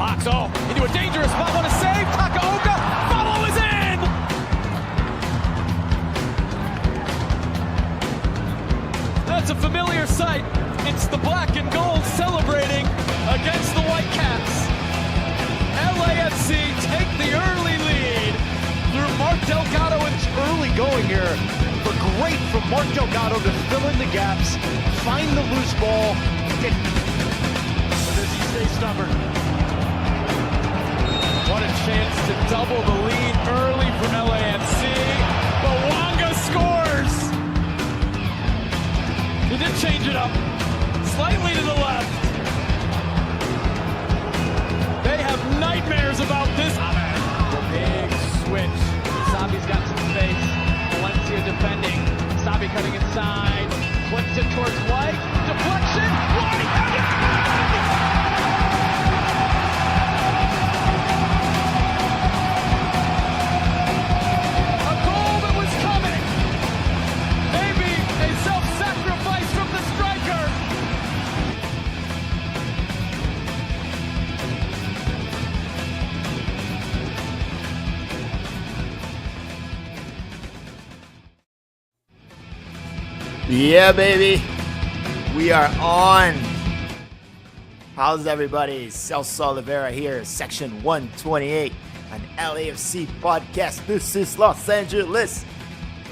Box, into a dangerous spot. What a save! Takaoka, follow is in! That's a familiar sight. It's the black and gold celebrating against the Whitecaps. LAFC take the early lead through Mark Delgado. It's early going here, but great from Mark Delgado to fill in the gaps, find the loose ball. Does he stay stubborn? What a chance to double the lead early from LAFC. Bouanga scores! He did change it up, slightly to the left. They have nightmares about this. The big switch. Sabi's got some space. Valencia defending. Sabi cutting inside. Flips it towards White. Deflection. White again! A goal that was coming. Maybe a self-sacrifice from the striker. Yeah, baby. We are on. How's everybody? Celso Oliveira here, section 128, an LAFC podcast. This is Los Angeles.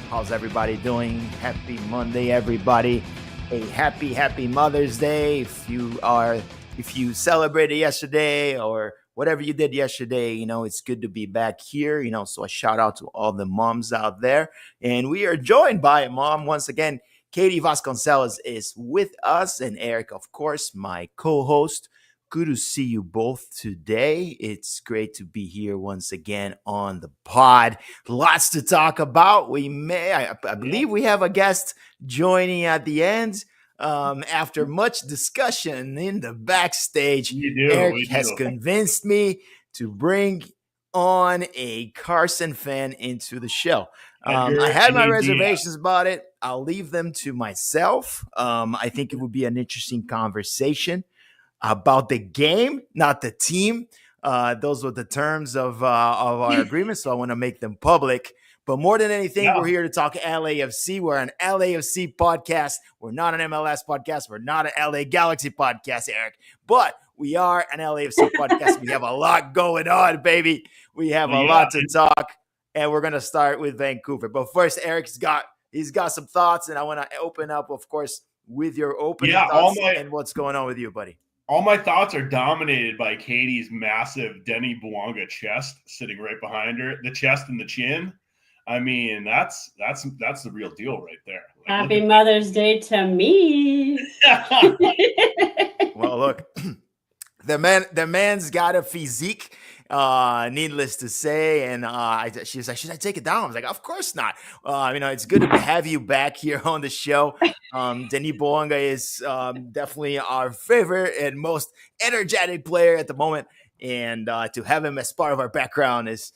How's everybody doing? Happy Monday, everybody. A happy Mother's Day. If you celebrated yesterday or whatever you did yesterday, it's good to be back here, so a shout out to all the moms out there. And we are joined by a mom once again. Katie Vasconcelos is with us, and Erik, of course, my co-host. Good to see you both today. It's great to be here once again on the pod. Lots to talk about. I believe we have a guest joining at the end. After much discussion in the backstage, Erik has convinced me to bring on a Carson fan into the show. I had my reservations about it. I'll leave them to myself. I think it would be an interesting conversation about the game, not the team. Those were the terms of our agreement, so I want to make them public. But more than anything, We're here to talk LAFC. We're an LAFC podcast. We're not an MLS podcast. We're not an LA Galaxy podcast, Erik. But we are an LAFC podcast. We have a lot going on, baby. We have a lot to talk. And we're going to start with Vancouver. But first, Erik's got some thoughts, and I want to open up, of course, with your opening thoughts and what's going on with you, buddy. All my thoughts are dominated by Katie's massive Denis Bouanga chest sitting right behind her. The chest and the chin. I mean, that's the real deal right there. Happy Mother's Day to me. Well, look, the man's got a physique. Needless to say, and she was like, "Should I take it down?" I was like, "Of course not." It's good to have you back here on the show. Denis Bouanga is definitely our favorite and most energetic player at the moment, and to have him as part of our background is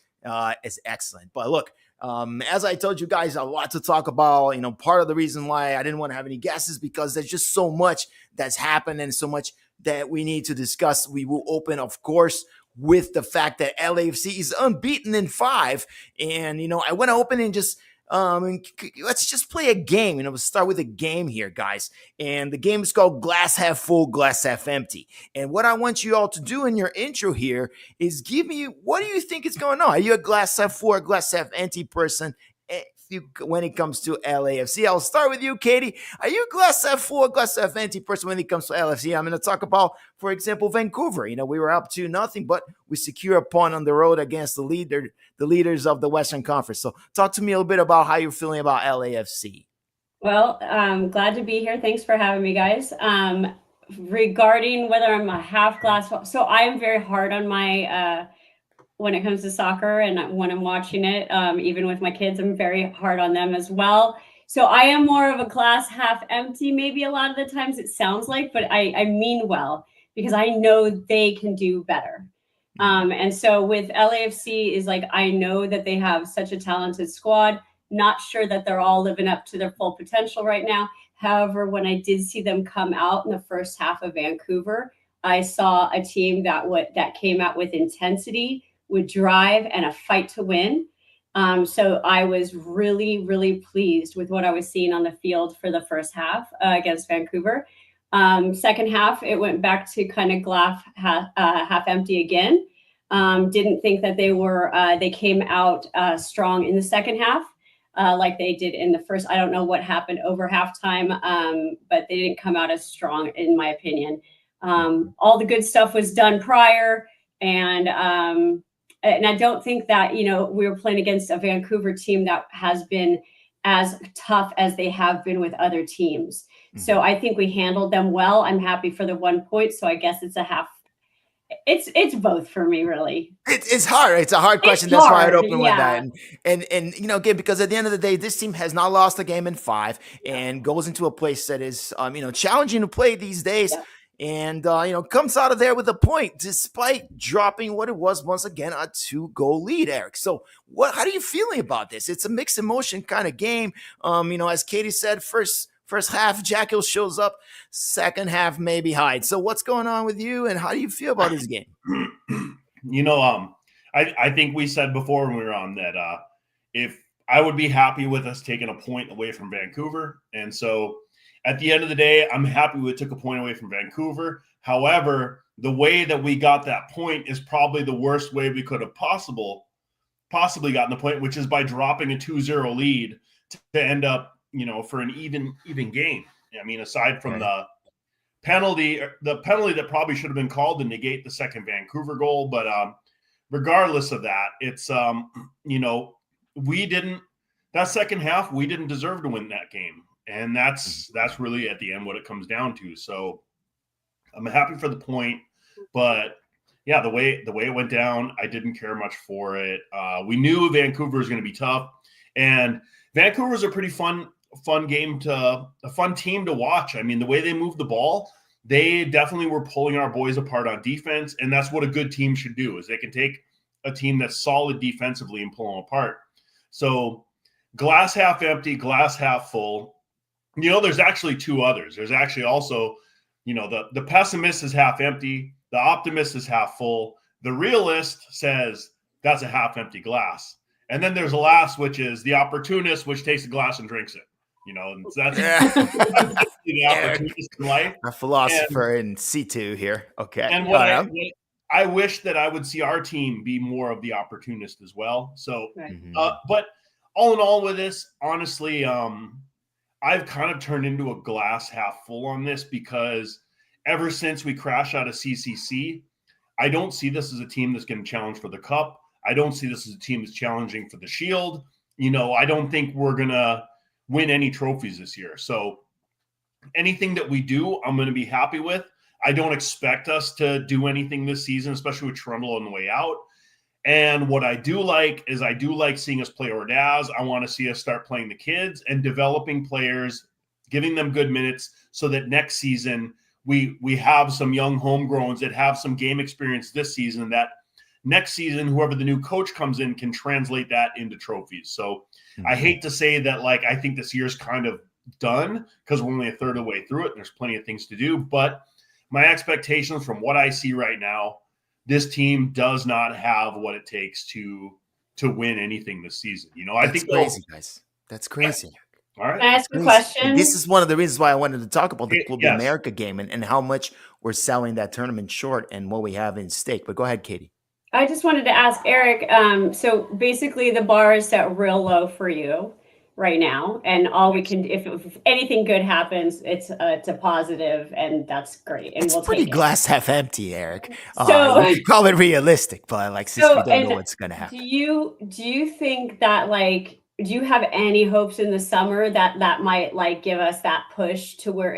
excellent. But look, as I told you guys, a lot to talk about. Part of the reason why I didn't want to have any guests is because there's just so much that's happened and so much that we need to discuss. We will open, of course, with the fact that LAFC is unbeaten in 5. And, I want to open and just let's just play a game. We'll start with a game here, guys. And the game is called Glass Half Full, Glass Half Empty. And what I want you all to do in your intro here is give me, what do you think is going on? Are you a glass half full or glass half empty person? When it comes to LAFC, I'll start with you, Katie. Are you a glass half full or glass half empty person when it comes to LAFC? I'm going to talk about, for example, Vancouver. We were up 2-0, but we secure a point on the road against the leaders of the Western Conference. So talk to me a little bit about how you're feeling about LAFC. Well, I'm glad to be here. Thanks for having me, guys. Regarding whether I'm a half glass, so I am very hard on my when it comes to soccer, and when I'm watching it, even with my kids, I'm very hard on them as well. So I am more of a glass half empty, maybe a lot of the times it sounds like, but I mean well, because I know they can do better. And so with LAFC is like, I know that they have such a talented squad, not sure that they're all living up to their full potential right now. However, when I did see them come out in the first half of Vancouver, I saw a team that came out with intensity, with drive, and a fight to win. So I was really, really pleased with what I was seeing on the field for the first half against Vancouver. Second half, it went back to kind of glass half empty again. Didn't think that they came out strong in the second half like they did in the first. I don't know what happened over halftime, but they didn't come out as strong, in my opinion. All the good stuff was done prior, and I don't think that, we were playing against a Vancouver team that has been as tough as they have been with other teams. So I think we handled them well. I'm happy for the 1 point. So I guess it's a half. It's both for me, really. It's hard. It's a hard question. That's why I'd open with that. And again, because at the end of the day, this team has not lost a game in 5 and goes into a place that is, challenging to play these days. Yeah. And, comes out of there with a point despite dropping what it was once again, a 2-goal lead, Erik. So how are you feeling about this? It's a mixed emotion kind of game. As Katie said, first half, Jackal shows up, second half, maybe hides. So what's going on with you and how do you feel about this game? I think we said before when we were on that if I would be happy with us taking a point away from Vancouver. And so at the end of the day, I'm happy we took a point away from Vancouver. However, the way that we got that point is probably the worst way we could have possibly gotten the point, which is by dropping a 2-0 lead to end up, for an even game. I mean, aside from the penalty that probably should have been called to negate the second Vancouver goal. But regardless of that, it's, that second half, we didn't deserve to win that game. And that's really at the end what it comes down to. So I'm happy for the point, but yeah, the way it went down, I didn't care much for it. We knew Vancouver was going to be tough, and Vancouver's a pretty fun team to watch. I mean, the way they moved the ball, they definitely were pulling our boys apart on defense, and that's what a good team should do, is they can take a team that's solid defensively and pull them apart. So glass half empty, glass half full. There's actually two others. There's actually also, the pessimist is half empty. The optimist is half full. The realist says that's a half empty glass. And then there's a last, which is the opportunist, which takes a glass and drinks it. And that's the opportunist in life. A philosopher in C2 here. Okay. And I wish that I would see our team be more of the opportunist as well. So, but all in all with this, honestly, I've kind of turned into a glass half full on this, because ever since we crashed out of CCC, I don't see this as a team that's going to challenge for the cup. I don't see this as a team that's challenging for the Shield. I don't think we're going to win any trophies this year. So anything that we do, I'm going to be happy with. I don't expect us to do anything this season, especially with Trundle on the way out. And what I do like is seeing us play Ordaz. I want to see us start playing the kids and developing players, giving them good minutes so that next season we have some young homegrowns that have some game experience this season, that next season, whoever the new coach comes in can translate that into trophies. So I hate to say that, I think this year's kind of done because we're only a third of the way through it and there's plenty of things to do. But my expectations from what I see right now, this team does not have what it takes to win anything this season. I think crazy, guys. That's crazy. All right. Can I ask a question? And this is one of the reasons why I wanted to talk about the Club América game and how much we're selling that tournament short and what we have in stake. But go ahead, Katie. I just wanted to ask Erik. So basically, the bar is set real low for you right now, and all we can, if anything good happens, it's a positive, and that's great. And it's we'll pretty take glass half empty, Erik. So we call it realistic, but since we don't know what's going to happen. Do you think that do you have any hopes in the summer that might give us that push to where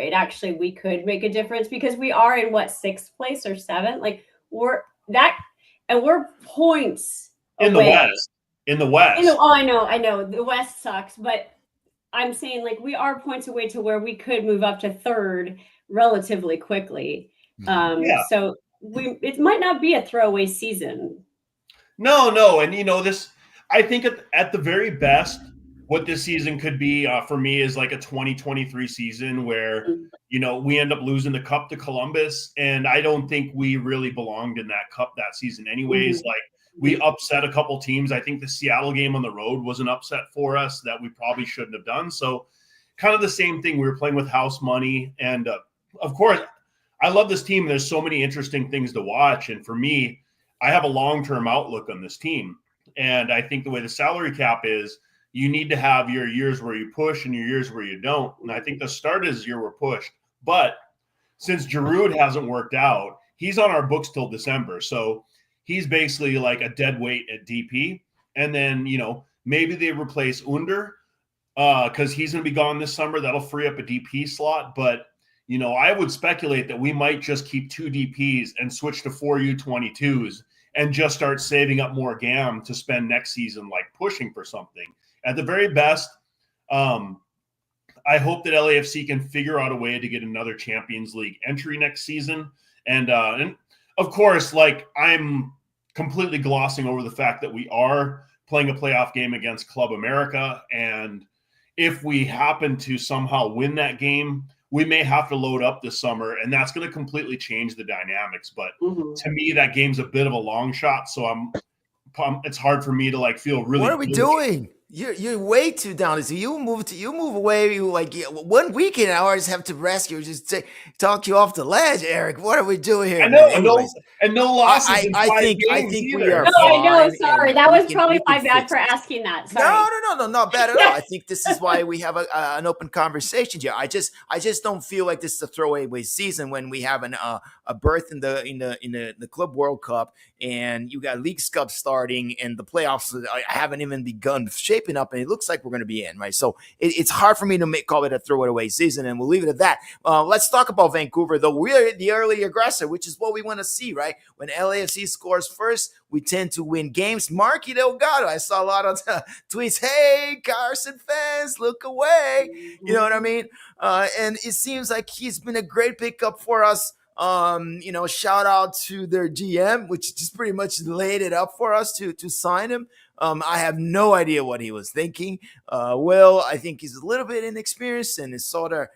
we could make a difference? Because we are in 6th place or 7th, we're points in away. the West. I know. The West sucks, but I'm saying we are points away to where we could move up to 3rd relatively quickly. So it might not be a throwaway season. No. And this, I think at the very best, what this season could be for me is like a 2023 season where, we end up losing the cup to Columbus. And I don't think we really belonged in that cup that season anyways. Like, we upset a couple teams. I think the Seattle game on the road was an upset for us that we probably shouldn't have done. So kind of the same thing. We were playing with house money. And of course, I love this team. There's so many interesting things to watch. And for me, I have a long-term outlook on this team. And I think the way the salary cap is, you need to have your years where you push and your years where you don't. And I think the start is year we're pushed. But since Giroud hasn't worked out, he's on our books till December. So he's basically like a dead weight at DP. And then, maybe they replace Under because he's going to be gone this summer. That'll free up a DP slot. But, I would speculate that we might just keep 2 DPs and switch to 4 U22s and just start saving up more GAM to spend next season, like pushing for something. At the very best, I hope that LAFC can figure out a way to get another Champions League entry next season. And of course, like, I'm completely glossing over the fact that we are playing a playoff game against Club América. And if we happen to somehow win that game, we may have to load up this summer, and that's going to completely change the dynamics. But to me, that game's a bit of a long shot. So it's hard for me to like feel really. What are we doing? You're way too down. So you move away. You like 1 weekend hours have to rescue. Just talk you off the ledge, Erik. What are we doing here? I know, and no losses. I think we are. No, I know. Sorry, that was probably my bad for asking that. Sorry. No, not bad at all. I think this is why we have an open conversation here. I just don't feel like this is a throwaway season when we have a berth in the Club World Cup, and you got Leagues Cup starting, and the playoffs haven't even begun shaping up, and it looks like we're going to be in, right? So it's hard for me to call it a throwaway season, and we'll leave it at that. Let's talk about Vancouver, though. We're the early aggressor, which is what we want to see, right? When LAFC scores first, we tend to win games. Marky Delgado, I saw a lot of tweets, hey, Carson fans, look away. You know what I mean? And it seems like he's been a great pickup for us. Shout out to their GM, which just pretty much laid it up for us to sign him. I have no idea what he was thinking. Will, I think he's a little bit inexperienced and is sort of,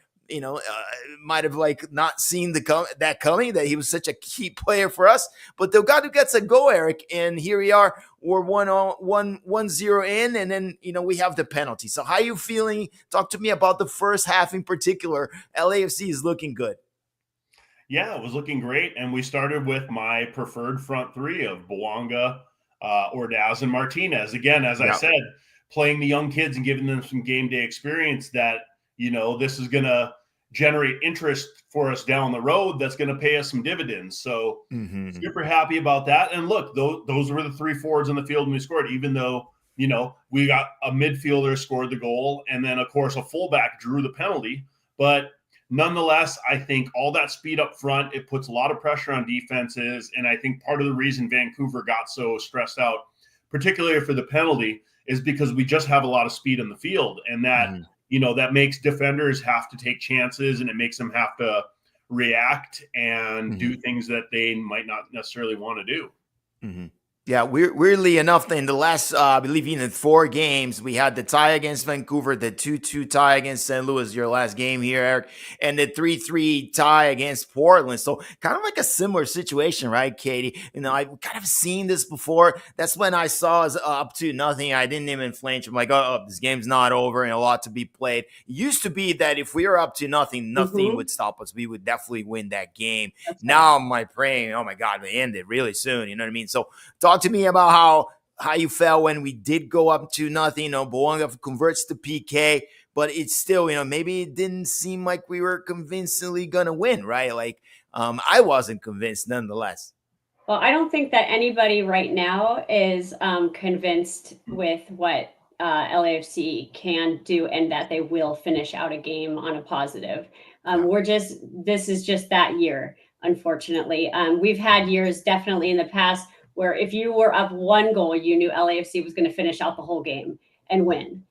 might have like not seen that coming, that he was such a key player for us. But Delgado gets a go, Erik, and here we are. We're 1-0 in, and then we have the penalty. So how are you feeling? Talk to me about the first half in particular. LAFC is looking good. Yeah, it was looking great, and we started with my preferred front three of Bouanga, Ordaz, and Martinez. Again, as I said, playing the young kids and giving them some game day experience that, this is going to generate interest for us down the road that's going to pay us some dividends. So super happy about that. And look, those were the 3 forwards on the field when we scored, even though, we got a midfielder scored the goal, and then, of course, a fullback drew the penalty. But nonetheless, I think all that speed up front, it puts a lot of pressure on defenses. And I think part of the reason Vancouver got so stressed out, particularly for the penalty, is because we just have a lot of speed in the field. And that, that makes defenders have to take chances, and it makes them have to react and do things that they might not necessarily want to do. Yeah, weirdly enough, in the last, I believe, 4 games, we had the tie against Vancouver, the 2-2 tie against St. Louis, your last game here, Erik, and the 3-3 tie against Portland. So kind of like a similar situation, right, Katie? I've kind of seen this before. That's when I saw us up to nothing. I didn't even flinch. I'm like, oh, this game's not over and a lot to be played. It used to be that if we were up to nothing would stop us. We would definitely win that game. Now I'm praying, oh my God, we end it really soon. You know what I mean? So talk to me about how you felt when we did go up to nothing. Bouanga converts to PK, but it's still, maybe it didn't seem like we were convincingly gonna win, right? Like, I wasn't convinced nonetheless. Well, I don't think that anybody right now is convinced with what LAFC can do and that they will finish out a game on a positive. This is just that year, unfortunately. We've had years definitely in the past where if you were up 1 goal, you knew LAFC was going to finish out the whole game and win.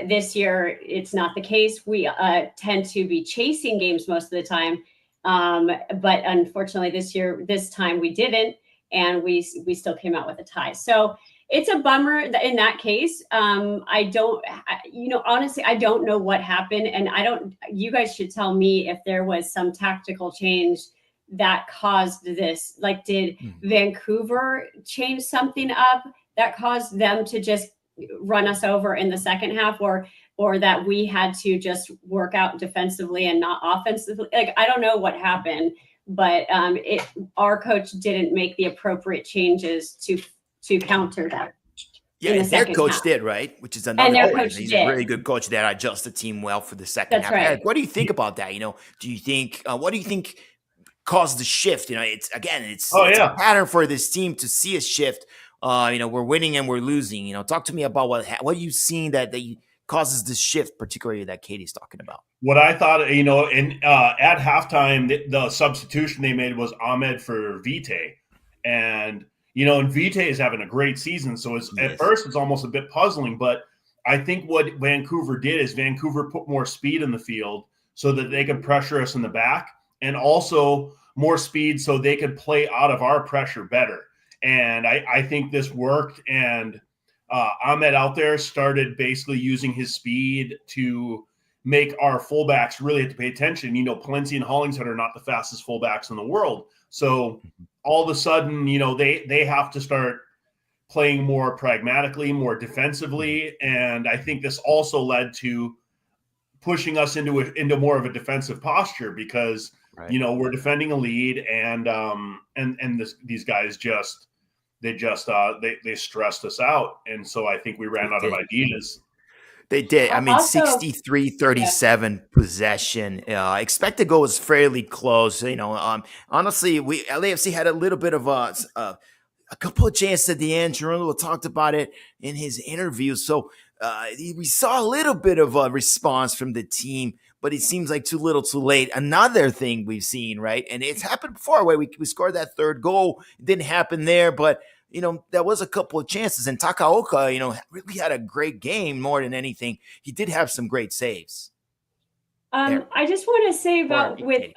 This year, it's not the case. We tend to be chasing games most of the time. But unfortunately, this time we didn't, and we still came out with a tie. So it's a bummer in that case. Honestly, I don't know what happened, and you guys should tell me if there was some tactical change that caused this. Like, did Vancouver change something up that caused them to just run us over in the second half, or that we had to just work out defensively and not offensively? Like, I don't know what happened, but our coach didn't make the appropriate changes to counter that. Yeah, and their coach did, right? Which is another point. He's a really good coach that adjusts the team well for the second half. Right. Erik, what do you think about that? Do you think what do you think caused the shift? It's a pattern for this team to see a shift. We're winning and we're losing. Talk to me about what you've seen that causes this shift, particularly that Katie's talking about. What I thought, at halftime, the substitution they made was Ahmed for Vite, and and Vite is having a great season. So at first it's almost a bit puzzling, but I think what Vancouver did is Vancouver put more speed in the field so that they could pressure us in the back, and also more speed so they could play out of our pressure better. And I think this worked. And Ahmed out there started basically using his speed to make our fullbacks really have to pay attention. Palencia and Hollingshead are not the fastest fullbacks in the world. So all of a sudden, they have to start playing more pragmatically, more defensively. And I think this also led to pushing us into more of a defensive posture because, we're defending a lead and these guys they stressed us out. And so I think we ran out of ideas. They did. 63-37 possession. Expected goal was fairly close. Honestly, LAFC had a little bit of a couple of chances at the end. Geronimo talked about it in his interview. So we saw a little bit of a response from the team, but it seems like too little too late. Another thing we've seen, right? And it's happened before where we scored that third goal. It didn't happen there, but there was a couple of chances, and Takaoka, really had a great game more than anything. He did have some great saves. I just want to say about with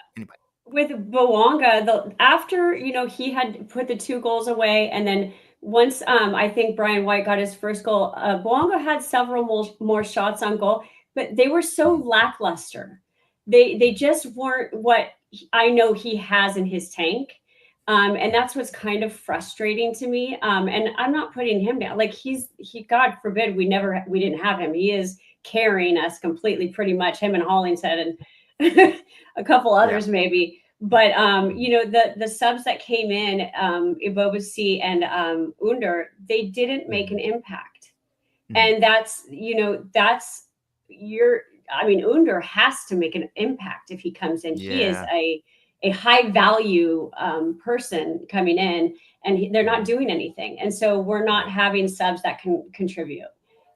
Bouanga, after he had put the 2 goals away, and then once I think Brian White got his first goal, Bouanga had several more shots on goal, but they were so lackluster. They just weren't what I know he has in his tank. And that's what's kind of frustrating to me. And I'm not putting him down. Like God forbid we didn't have him. He is carrying us completely, pretty much, him and Hollingshead and a couple others maybe. But the subs that came in, Ibobasi and Under, they didn't make an impact. And Under has to make an impact if he comes in. He is a high value person coming in, and they're not doing anything. And so we're not having subs that can contribute.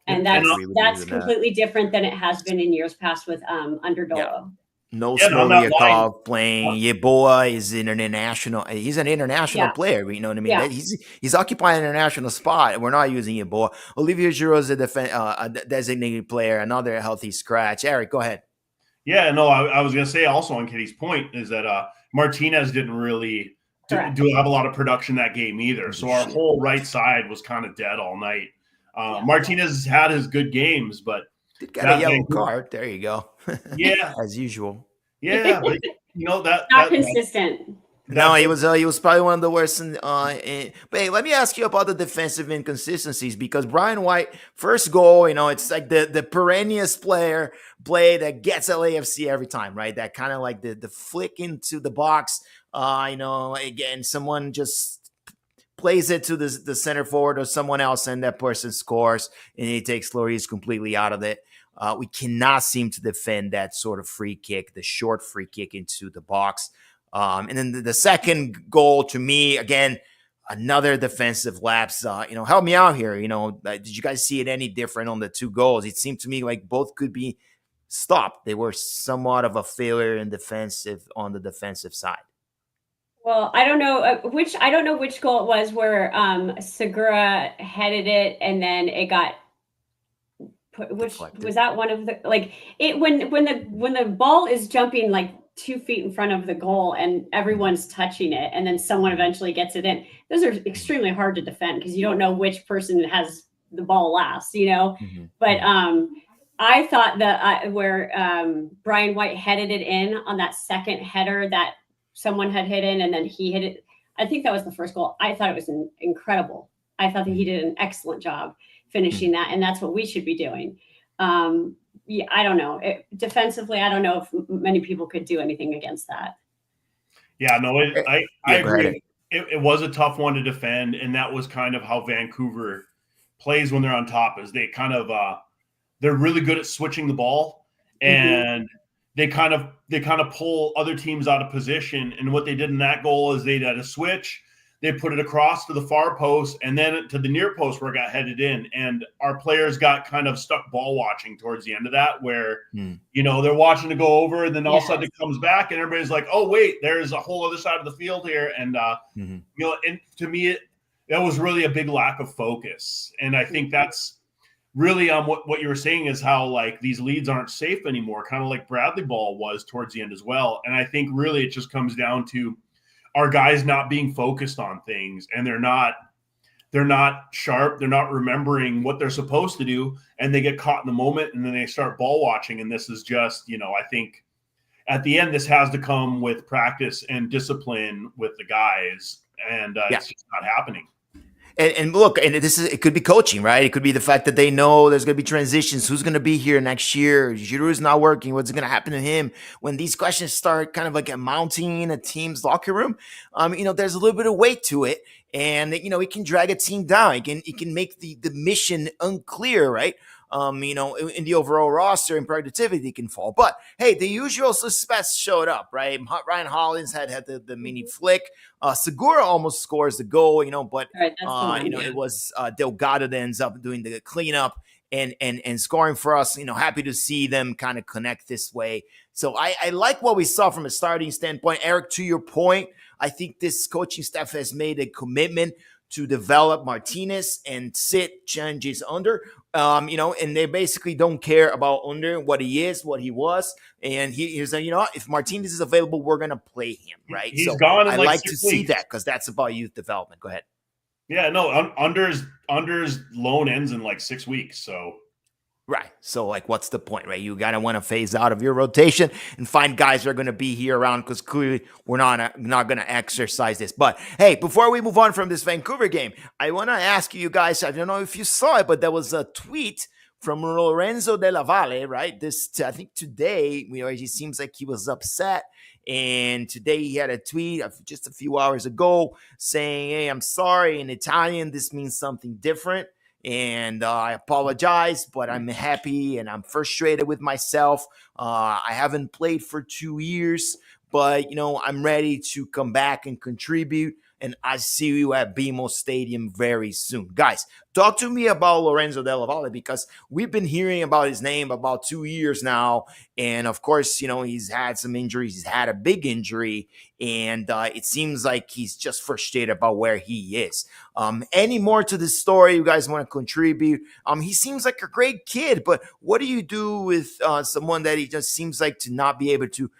And that's completely different than it has been in years past with Underdolo. Yeah. No Smoliakov playing. Yeboah is an international. He's an international player. You know what I mean? Yeah. He's occupying an international spot. We're not using Yeboah. Olivier Giroud is a designated player, another healthy scratch. Erik, go ahead. Yeah, no, I was going to say also on Kitty's point is that Martinez didn't really have a lot of production that game either. So our whole right side was kind of dead all night. Martinez had his good games, but did get a yellow card. There you go. Yeah, as usual. Yeah, but, not consistent. No, he was probably one of the worst. But hey, let me ask you about the defensive inconsistencies, because Brian White, first goal, it's like the perennial play that gets LAFC every time, right? That kind of like the flick into the box. Again, someone just plays it to the center forward or someone else, and that person scores, and he takes Lloris completely out of it. We cannot seem to defend that sort of free kick, the short free kick into the box. And then the second goal, to me, again, another defensive lapse. Help me out here. Did you guys see it any different on the 2 goals? It seemed to me like both could be stopped. They were somewhat of a failure on the defensive side. Well, I don't know which goal it was where Segura headed it and then it got put, which deflected. Was that one of the when the ball is jumping like 2 feet in front of the goal and everyone's touching it, and then someone eventually gets it in. Those are extremely hard to defend because you don't know which person has the ball last, But I thought that where Brian White headed it in on that second header that someone had hit in and then he hit it. I think that was the first goal. I thought it was incredible. I thought that he did an excellent job finishing that, and that's what we should be doing. Yeah, I don't know. Defensively, I don't know if many people could do anything against that. Yeah, no, I agree. It was a tough one to defend, and that was kind of how Vancouver plays when they're on top. Is they kind of they're really good at switching the ball, and they kind of pull other teams out of position. And what they did in that goal is they had a switch. They put it across to the far post and then to the near post where it got headed in. And our players got kind of stuck ball watching towards the end of that where, they're watching to go over and then all of a sudden it comes back and everybody's like, oh, wait, there's a whole other side of the field here. And, and to me, that was really a big lack of focus. And I think that's really what you were saying is how like these leads aren't safe anymore, kind of like Bradley ball was towards the end as well. And I think really it just comes down to our guys not being focused on things, and they're not sharp. They're not remembering what they're supposed to do, and they get caught in the moment, and then they start ball watching. And this is just, I think at the end, this has to come with practice and discipline with the guys, and it's just not happening. And look, and it could be coaching, right? It could be the fact that they know there's going to be transitions. Who's going to be here next year? Giroux's not working. What's going to happen to him? When these questions start kind of like mounting in a team's locker room, there's a little bit of weight to it. And, it can drag a team down. It can make the mission unclear, right? In the overall roster and productivity can fall. But hey, the usual suspects showed up, right? Ryan Hollins had the mini flick. Segura almost scores the goal, but it was Delgado that ends up doing the cleanup and scoring for us. Happy to see them kind of connect this way. So I like what we saw from a starting standpoint. Erik, to your point, I think this coaching staff has made a commitment to develop Martinez and sit changes under, and they basically don't care about under what he is, what he was. And he's like, if Martinez is available, we're going to play him, right? He's gone. I like to see that because that's about youth development. Go ahead. Yeah, no, Under's loan ends in like 6 weeks. So. Right. So, what's the point, right? You got to want to phase out of your rotation and find guys that are going to be here around because clearly we're not going to exercise this. But, hey, before we move on from this Vancouver game, I want to ask you guys, I don't know if you saw it, but there was a tweet from Lorenzo de la Valle, right? I think today, he seems like he was upset. And today he had a tweet just a few hours ago saying, hey, I'm sorry. In Italian, this means something different. And I apologize, but I'm happy and I'm frustrated with myself. I haven't played for 2 years, but, I'm ready to come back and contribute. And I see you at BMO Stadium very soon. Guys, talk to me about Lorenzo de la Valle because we've been hearing about his name about 2 years now. And, of course, he's had some injuries. He's had a big injury. And it seems like he's just frustrated about where he is. Any more to this story you guys want to contribute? He seems like a great kid, but what do you do with someone that he just seems like to not be able to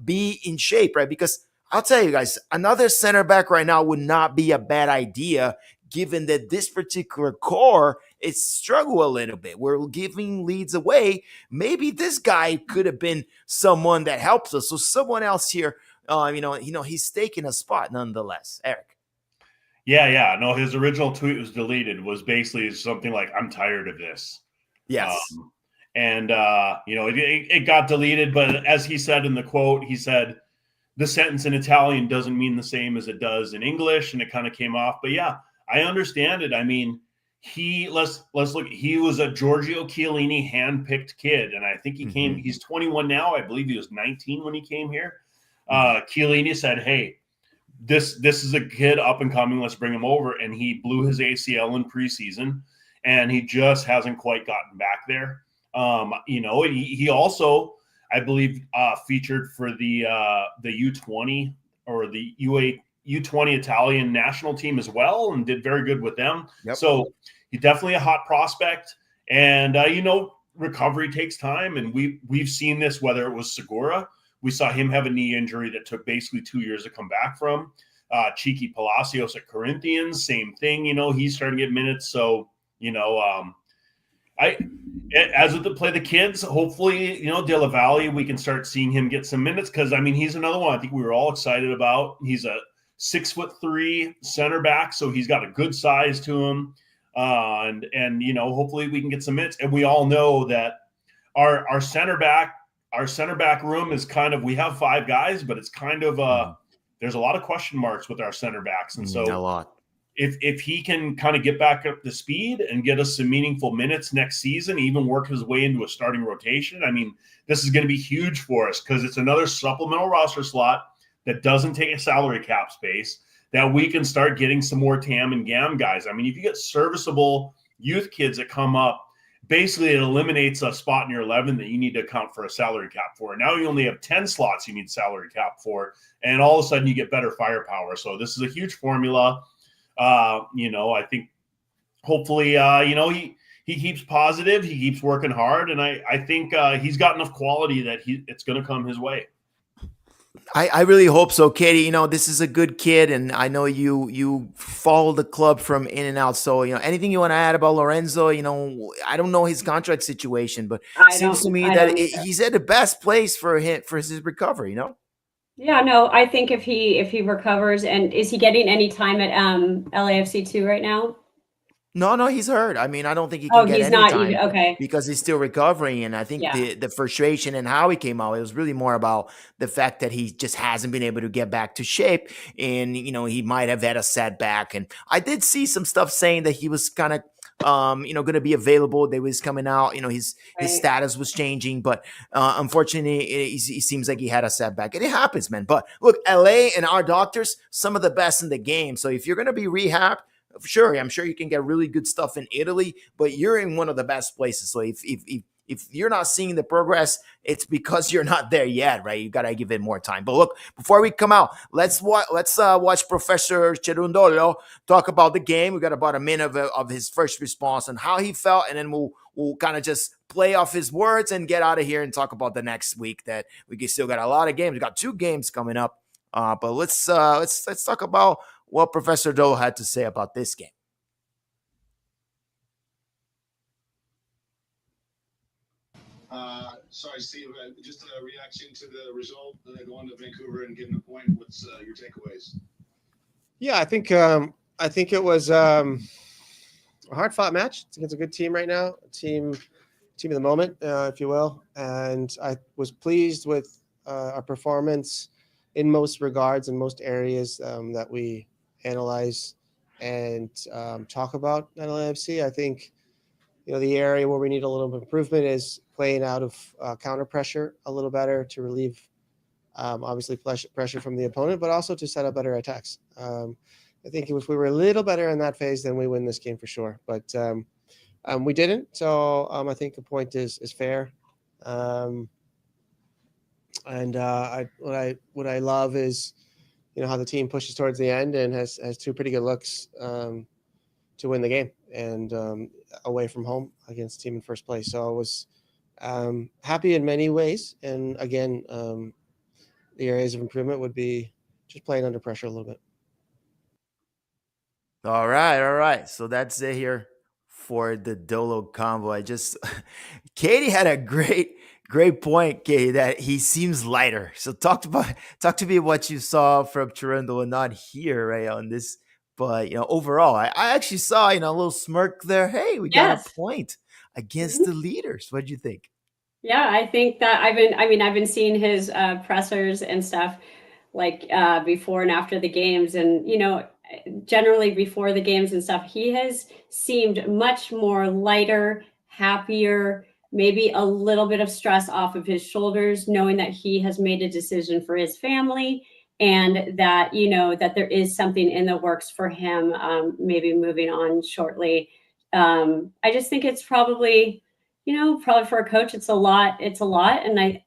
be in shape, right? Because I'll tell you guys, another center back right now would not be a bad idea, given that this particular core is struggle a little bit. We're giving leads away. Maybe this guy could have been someone that helps us. So someone else here, he's taking a spot nonetheless. Erik. Yeah. No, his original tweet was deleted. Was basically something like, "I'm tired of this." Yes. It got deleted. But as he said in the quote, he said, the sentence in Italian doesn't mean the same as it does in English, and it kind of came off. But yeah, I understand it. I mean, let's look. He was a Giorgio Chiellini handpicked kid, and I think he came. He's 21 now. I believe he was 19 when he came here. Chiellini said, "Hey, this is a kid up and coming. Let's bring him over." And he blew his ACL in preseason, and he just hasn't quite gotten back there. He also, I believe, featured for the U20 or the U20 Italian national team as well and did very good with them. Yep. So he's definitely a hot prospect. And, recovery takes time. And we've seen this, whether it was Segura, We saw him have a knee injury that took basically 2 years to come back from. Cheeky Palacios at Corinthians, same thing. He's starting to get minutes. So, as with play the kids, hopefully, De La Valle, we can start seeing him get some minutes because, he's another one I think we were all excited about. He's a 6'3" center back, so he's got a good size to him. And hopefully we can get some minutes. And we all know that our center back room is kind of, we have 5 guys, but it's kind of there's a lot of question marks with our center backs. And so a lot. If he can kind of get back up to speed and get us some meaningful minutes next season, even work his way into a starting rotation, this is going to be huge for us because it's another supplemental roster slot that doesn't take a salary cap space that we can start getting some more TAM and GAM guys. If you get serviceable youth kids that come up, basically it eliminates a spot in your 11 that you need to account for a salary cap for. Now you only have 10 slots you need salary cap for, and all of a sudden you get better firepower. So this is a huge formula. I think hopefully, he keeps positive, he keeps working hard, and I think he's got enough quality that it's going to come his way. I really hope so, Katie. This is a good kid, and I know you follow the club from in and out. So, anything you want to add about Lorenzo? I don't know his contract situation, but it seems to me that he's at the best place for his recovery. Yeah, no, I think if he recovers, and is he getting any time at LAFC 2 right now? No, he's hurt. I don't think he can get any time okay, because he's still recovering. And I think the frustration and how he came out, it was really more about the fact that he just hasn't been able to get back to shape. And, he might have had a setback. And I did see some stuff saying that he was kind of, going to be available. They was coming out, his status was changing, but unfortunately he seems like he had a setback, and it happens, man. But look, LA and our doctors, some of the best in the game. So if you're going to be rehabbed, sure, I'm sure you can get really good stuff in Italy, but you're in one of the best places. So if you're not seeing the progress, it's because you're not there yet, right? You got to give it more time. But look, before we come out, let's watch Professor Cherundolo talk about the game. We got about a minute of his first response and how he felt, and then we'll kind of just play off his words and get out of here and talk about the next week that we still got a lot of games. We got 2 games coming up, but let's talk about what Professor Dole had to say about this game. Sorry, Steve, just a reaction to the result, going to Vancouver and getting a point. What's your takeaways? Yeah, I think it was a hard-fought match. I think it's a good team right now, team of the moment, if you will. And I was pleased with our performance in most regards, in most areas that we analyze and talk about at LAFC. I think the area where we need a little bit of improvement is playing out of counter pressure a little better to relieve obviously pressure from the opponent, but also to set up better attacks. I think if we were a little better in that phase, then we win this game for sure. But we didn't, so I think the point is fair. And what I love is how the team pushes towards the end and has 2 pretty good looks to win the game, and away from home against the team in first place. So I was happy in many ways. And again, the areas of improvement would be just playing under pressure a little bit. All right. So that's it here for the Dolo convo. Katie had a great point, Katie, that he seems lighter. So talk to me what you saw from Toronto, and not here, right, on this. But, overall, I actually saw, a little smirk there. Hey, we got a point against the leaders. What do you think? Yeah, I think that I've been seeing his pressers and stuff like before and after the games, and generally before the games and stuff, he has seemed much more lighter, happier, maybe a little bit of stress off of his shoulders, knowing that he has made a decision for his family, and that that there is something in the works for him, maybe moving on shortly. I just think it's probably for a coach, it's a lot, and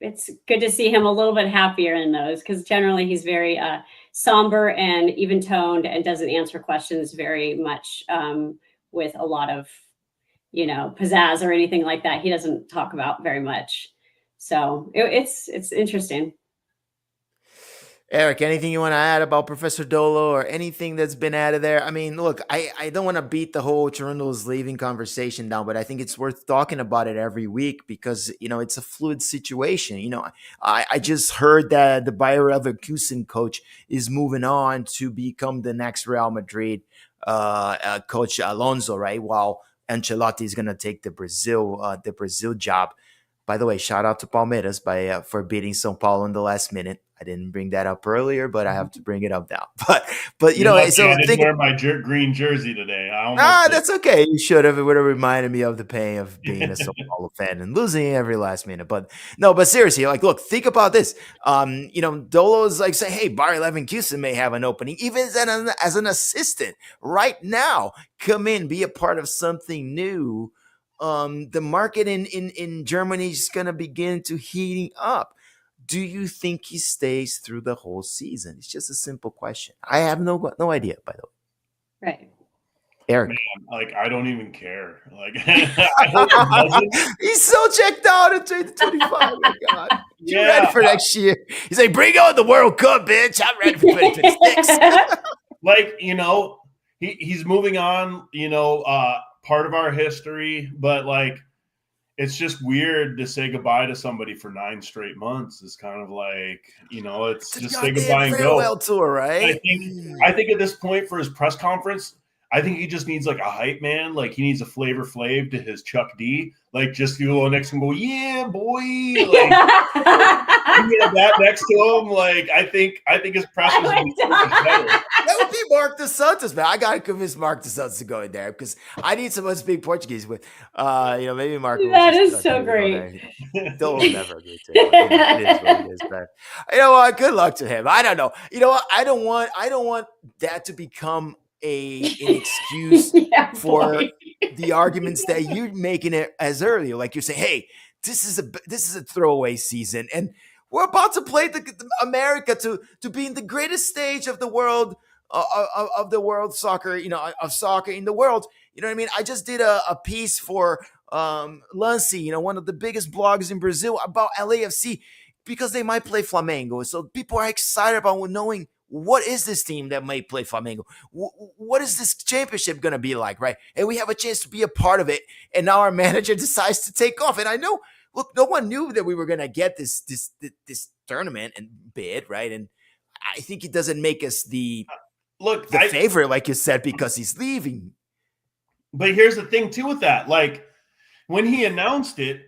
it's good to see him a little bit happier in those, because generally he's very somber and even toned and doesn't answer questions very much with a lot of pizzazz or anything like that. He doesn't talk about very much. So it's interesting. Erik, anything you want to add about Professor Dolo or anything that's been added there? I mean, look, I don't want to beat the whole Cherundolo's leaving conversation down, but I think it's worth talking about it every week because, it's a fluid situation. I just heard that the Bayer Leverkusen coach is moving on to become the next Real Madrid coach Alonso, right? While Ancelotti is going to take the Brazil job. By the way, shout out to Palmeiras for beating São Paulo in the last minute. I didn't bring that up earlier, but I have to bring it up now. But so I didn't wear my green jersey today. That's okay. You should have. It would have reminded me of the pain of being a São Paulo fan and losing every last minute. But seriously, look, think about this. Dolo is like saying, hey, Bayer Leverkusen may have an opening, even as an assistant right now. Come in, be a part of something new. The market in Germany is going to begin to heating up. Do you think he stays through the whole season? It's just a simple question. I have no idea, by the way. Right. Erik. Man, I don't even care. I hope he doesn't. He's so checked out in 2025. Oh my God. You're ready for next year. He's like, bring on the World Cup, bitch. I'm ready for 2026. He's moving on, part of our history, but it's just weird to say goodbye to somebody for 9 straight months. It's kind of it's just say goodbye and go. Tour, right? I think at this point for his press conference, I think he just needs a hype man. He needs a Flavor Flav to his Chuck D. Just go next and go, yeah, boy. You have that next to him. I think his press was better. That would be Mark dos Santos, man. I gotta convince Mark dos Santos to go in there because I need someone to speak Portuguese with. Maybe Mark. That is so great. Don't never agree to it. It is what it is, man. You know what? Good luck to him. I don't know. You know what? I don't want that to become an excuse for the arguments that you're making it as earlier. Like you're saying, hey, this is a throwaway season, and we're about to play the America to be in the greatest stage of the world of the world soccer, of soccer in the world. You know what I mean? I just did a piece for Lance, one of the biggest blogs in Brazil about LAFC because they might play Flamengo. So people are excited about knowing what is this team that may play Flamengo? What is this championship going to be like, right? And we have a chance to be a part of it. And now our manager decides to take off. And I know, look, no one knew that we were going to get this tournament and bid, right? And I think it doesn't make us the favorite, like you said, because he's leaving. But here's the thing, too, with that. When he announced it,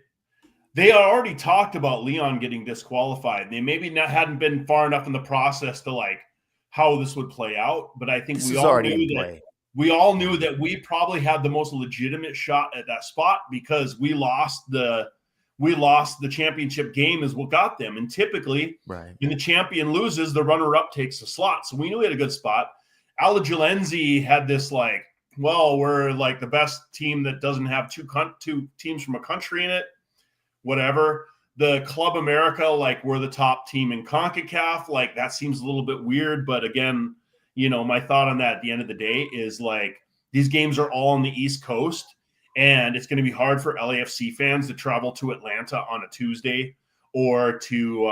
they already talked about Leon getting disqualified. They maybe hadn't been far enough in the process to how this would play out. But I think we all knew that we probably had the most legitimate shot at that spot because we lost the championship game is what got them. And typically when the champion loses, the runner-up takes the slot. So we knew we had a good spot. Alajuelense had this we're the best team that doesn't have two teams from a country in it. Whatever. The Club América, we're the top team in CONCACAF. That seems a little bit weird. But again, my thought on that at the end of the day is these games are all on the East Coast. And it's going to be hard for LAFC fans to travel to Atlanta on a Tuesday or to,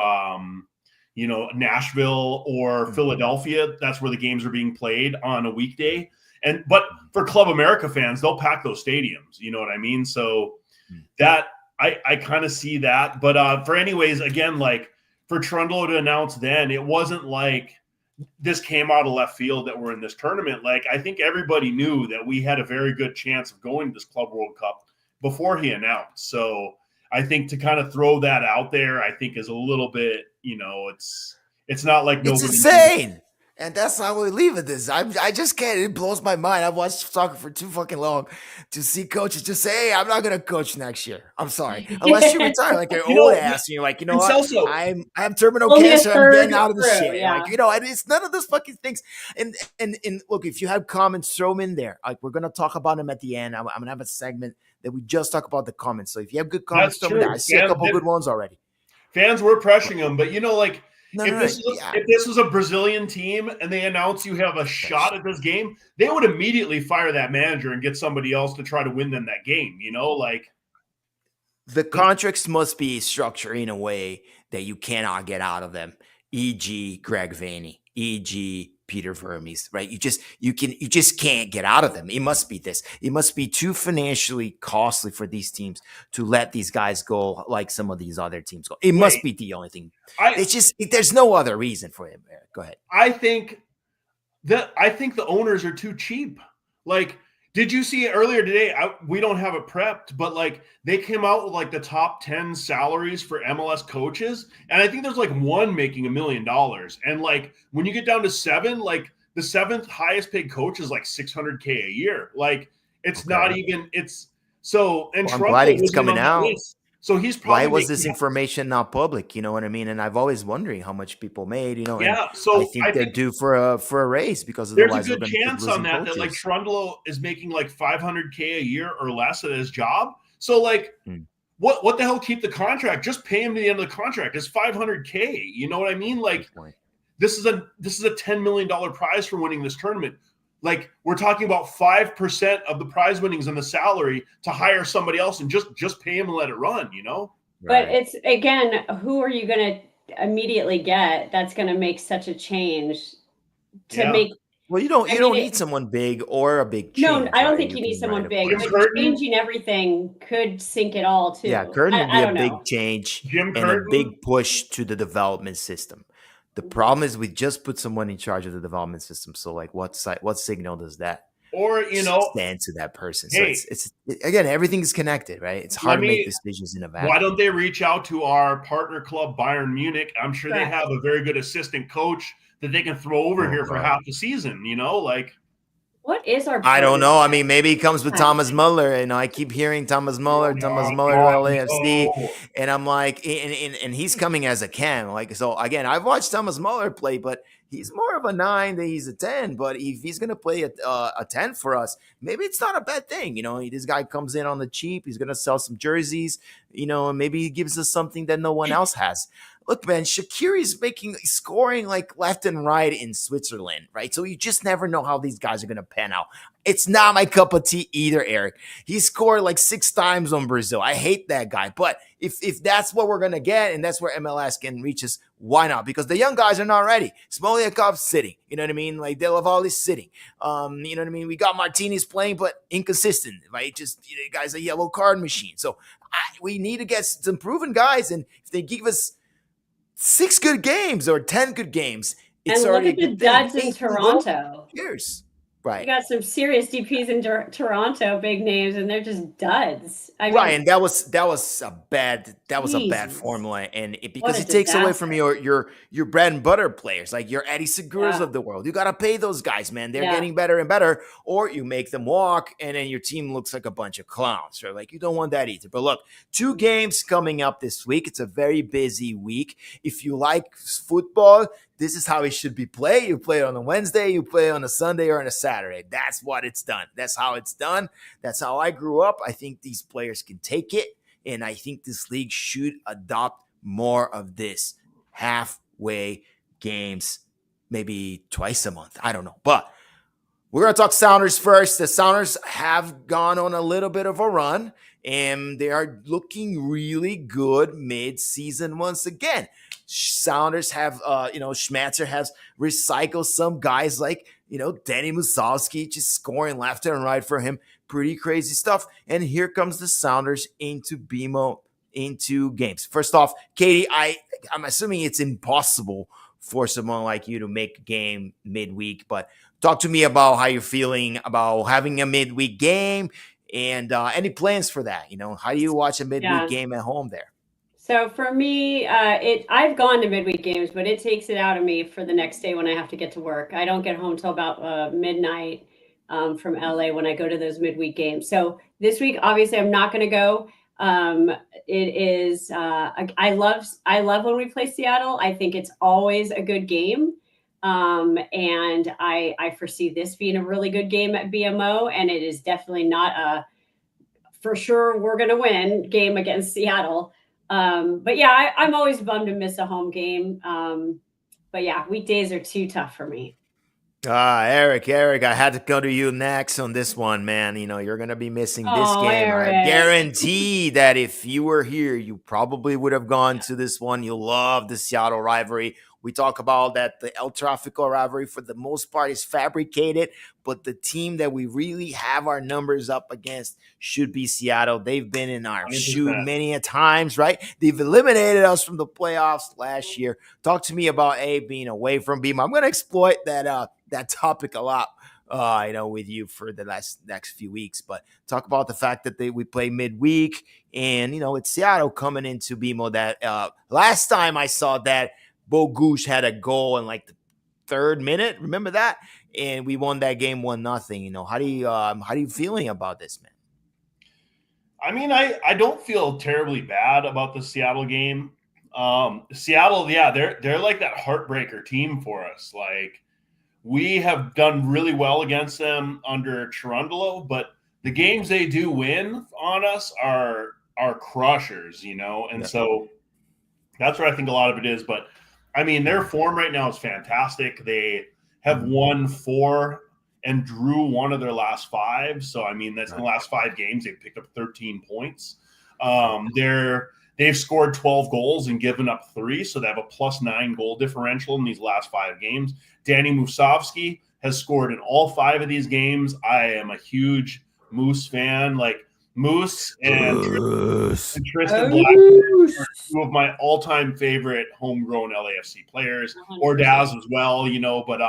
Nashville or Philadelphia. That's where the games are being played on a weekday. But for Club América fans, they'll pack those stadiums. You know what I mean? So that I kind of see that. But for anyways, again, for Cherundolo to announce then, it wasn't this came out of left field that we're in this tournament. I think everybody knew that we had a very good chance of going to this Club World Cup before he announced. So I think to kind of throw that out there, I think is a little bit, it's not like nobody. It's insane. And that's how we leave it. I just can't. It blows my mind. I've watched soccer for too fucking long to see coaches just say, "Hey, I'm not going to coach next year. I'm sorry, unless you retire like an old ass." And you're like, what? Celso, I have terminal cancer. I'm getting out of the shit. Yeah. And it's none of those fucking things. And look, if you have comments, throw them in there. We're going to talk about them at the end. I'm going to have a segment that we just talk about the comments. So if you have good comments, throw them in there. I see a couple good ones already. Fans were pressuring them, but if this was a Brazilian team and they announce you have a shot at this game, they would immediately fire that manager and get somebody else to try to win them that game. The contracts must be structured in a way that you cannot get out of them, e.g. Greg Vanney, e.g. Peter Vermes, right? You just can't get out of them. It must be this. It must be too financially costly for these teams to let these guys go like some of these other teams go. It must be the only thing. There's no other reason for him. Go ahead. I think the owners are too cheap. Like, did you see it earlier today? We don't have it prepped, but like they came out with like the top 10 salaries for MLS coaches. And I think there's like one making $1 million. And like when you get down to 7, like the 7th highest paid coach is like $600K a year. Like it's not even, it's so, and I'm glad it's coming out. So he's probably. Why was this information not public? You know what I mean? And I've always wondering how much people made. You know, yeah. So I think they're due for a raise because there's a good chance on that like Trundle is making like $500K a year or less at his job. So like, what the hell? Keep the contract. Just pay him to the end of the contract. It's $500K. You know what I mean? Like, this is a $10 million prize for winning this tournament. Like we're talking about 5% of the prize winnings and the salary to hire somebody else and just pay him and let it run, you know? But it's, again, who are you going to immediately get that's going to make such a change to make? Well, you don't need someone big or a big change. No, I don't think you need someone big. But changing everything could sink it all too. Yeah, Curtin would be a big change and a big push to the development system. The problem is we just put someone in charge of the development system. So like what signal does that stand to that person? Hey, so it's again, everything is connected, right? It's hard to make decisions in a vacuum. Why don't they reach out to our partner club, Bayern Munich? I'm sure they have a very good assistant coach that they can throw over here for half the season, you know, like. What is our? I don't know. I mean, maybe he comes with Thomas Muller, and I keep hearing Thomas Muller to LAFC, and I'm like, and he's coming as a cam. Like, so again, I've watched Thomas Muller play, but he's more of a 9 than he's a 10. But if he's gonna play a 10 for us, maybe it's not a bad thing. You know, this guy comes in on the cheap. He's gonna sell some jerseys. You know, and maybe he gives us something that no one else has. Look, man, Shaqiri's scoring like left and right in Switzerland, right? So you just never know how these guys are going to pan out. It's not my cup of tea either, Eric. He scored like 6 times on Brazil. I hate that guy. But if that's what we're going to get and that's where MLS can reach us, why not? Because the young guys are not ready. Smolyakov's sitting. You know what I mean? Like Delavalle's sitting. You know what I mean? We got Martinez playing, but inconsistent, right? Just, you know, the guy's a yellow card machine. So we need to get some proven guys. And if they give us 6 good games or 10 good games, it's and already look at the duds in Toronto. Cheers. Right. You got some serious DPs in Toronto, big names, and they're just duds. I mean, right, and that was a bad formula, and because it takes away from your bread and butter players, like your Eddie Seguras of the world. You got to pay those guys, man. They're getting better and better, or you make them walk, and then your team looks like a bunch of clowns. Right? Like you don't want that either. But look, 2 games coming up this week. It's a very busy week. If you like football, this is how it should be played. You play it on a Wednesday, you play it on a Sunday or on a Saturday. That's what it's done. That's how it's done. That's how I grew up. I think these players can take it, and I think this league should adopt more of this halfway games, maybe twice a month. I don't know. But we're going to talk Sounders first. The Sounders have gone on a little bit of a run, and they are looking really good mid-season once again. Sounders have, Schmatzer has recycled some guys like, Danny Musowski just scoring left and right for him. Pretty crazy stuff. And here comes the Sounders into BMO into games. First off, Katie, I'm assuming it's impossible for someone like you to make a game midweek, but talk to me about how you're feeling about having a midweek game and any plans for that. How do you watch a midweek game at home there? So for me, I've gone to midweek games, but it takes it out of me for the next day when I have to get to work. I don't get home till about midnight from LA when I go to those midweek games. So this week, obviously, I'm not going to go. It is I love when we play Seattle. I think it's always a good game. And I foresee this being a really good game at BMO, and it is definitely not a for sure we're going to win game against Seattle. But yeah, I'm always bummed to miss a home game. But yeah, weekdays are too tough for me. Erik, I had to go to you next on this one, man. You're going to be missing this Oh, game. I Erik. guarantee that if you were here, you probably would have gone to this one. You love the Seattle rivalry. We talk about that the El Tráfico rivalry, for the most part, is fabricated, but the team that we really have our numbers up against should be Seattle. They've been in our 100%. shoe many a times, right? They've eliminated us from the playoffs last year. Talk to me about being away from Beam. I'm going to exploit that topic a lot, with you for the next few weeks. But talk about the fact that we play midweek, and it's Seattle coming into BMO. That last time I saw that, Bogush had a goal in like the 3rd minute. Remember that? And we won that game 1-0. How do you feeling about this, man? I mean, I don't feel terribly bad about the Seattle game. Seattle, yeah, they're like that heartbreaker team for us. Like, we have done really well against them under Cherundolo, but the games they do win on us are crushers, and so that's where I think a lot of it is. But I mean, their form right now is fantastic. They have won 4 and drew 1 of their last 5. So, I mean, that's in the last 5 games. They've picked up 13 points. They've scored 12 goals and given up 3. So they have a +9 goal differential in these last 5 games. Danny Musovski has scored in all 5 of these games. I am a huge Moose fan. Like, Moose and Tristan Black are 2 of my all-time favorite homegrown LAFC players, or Daz as well, but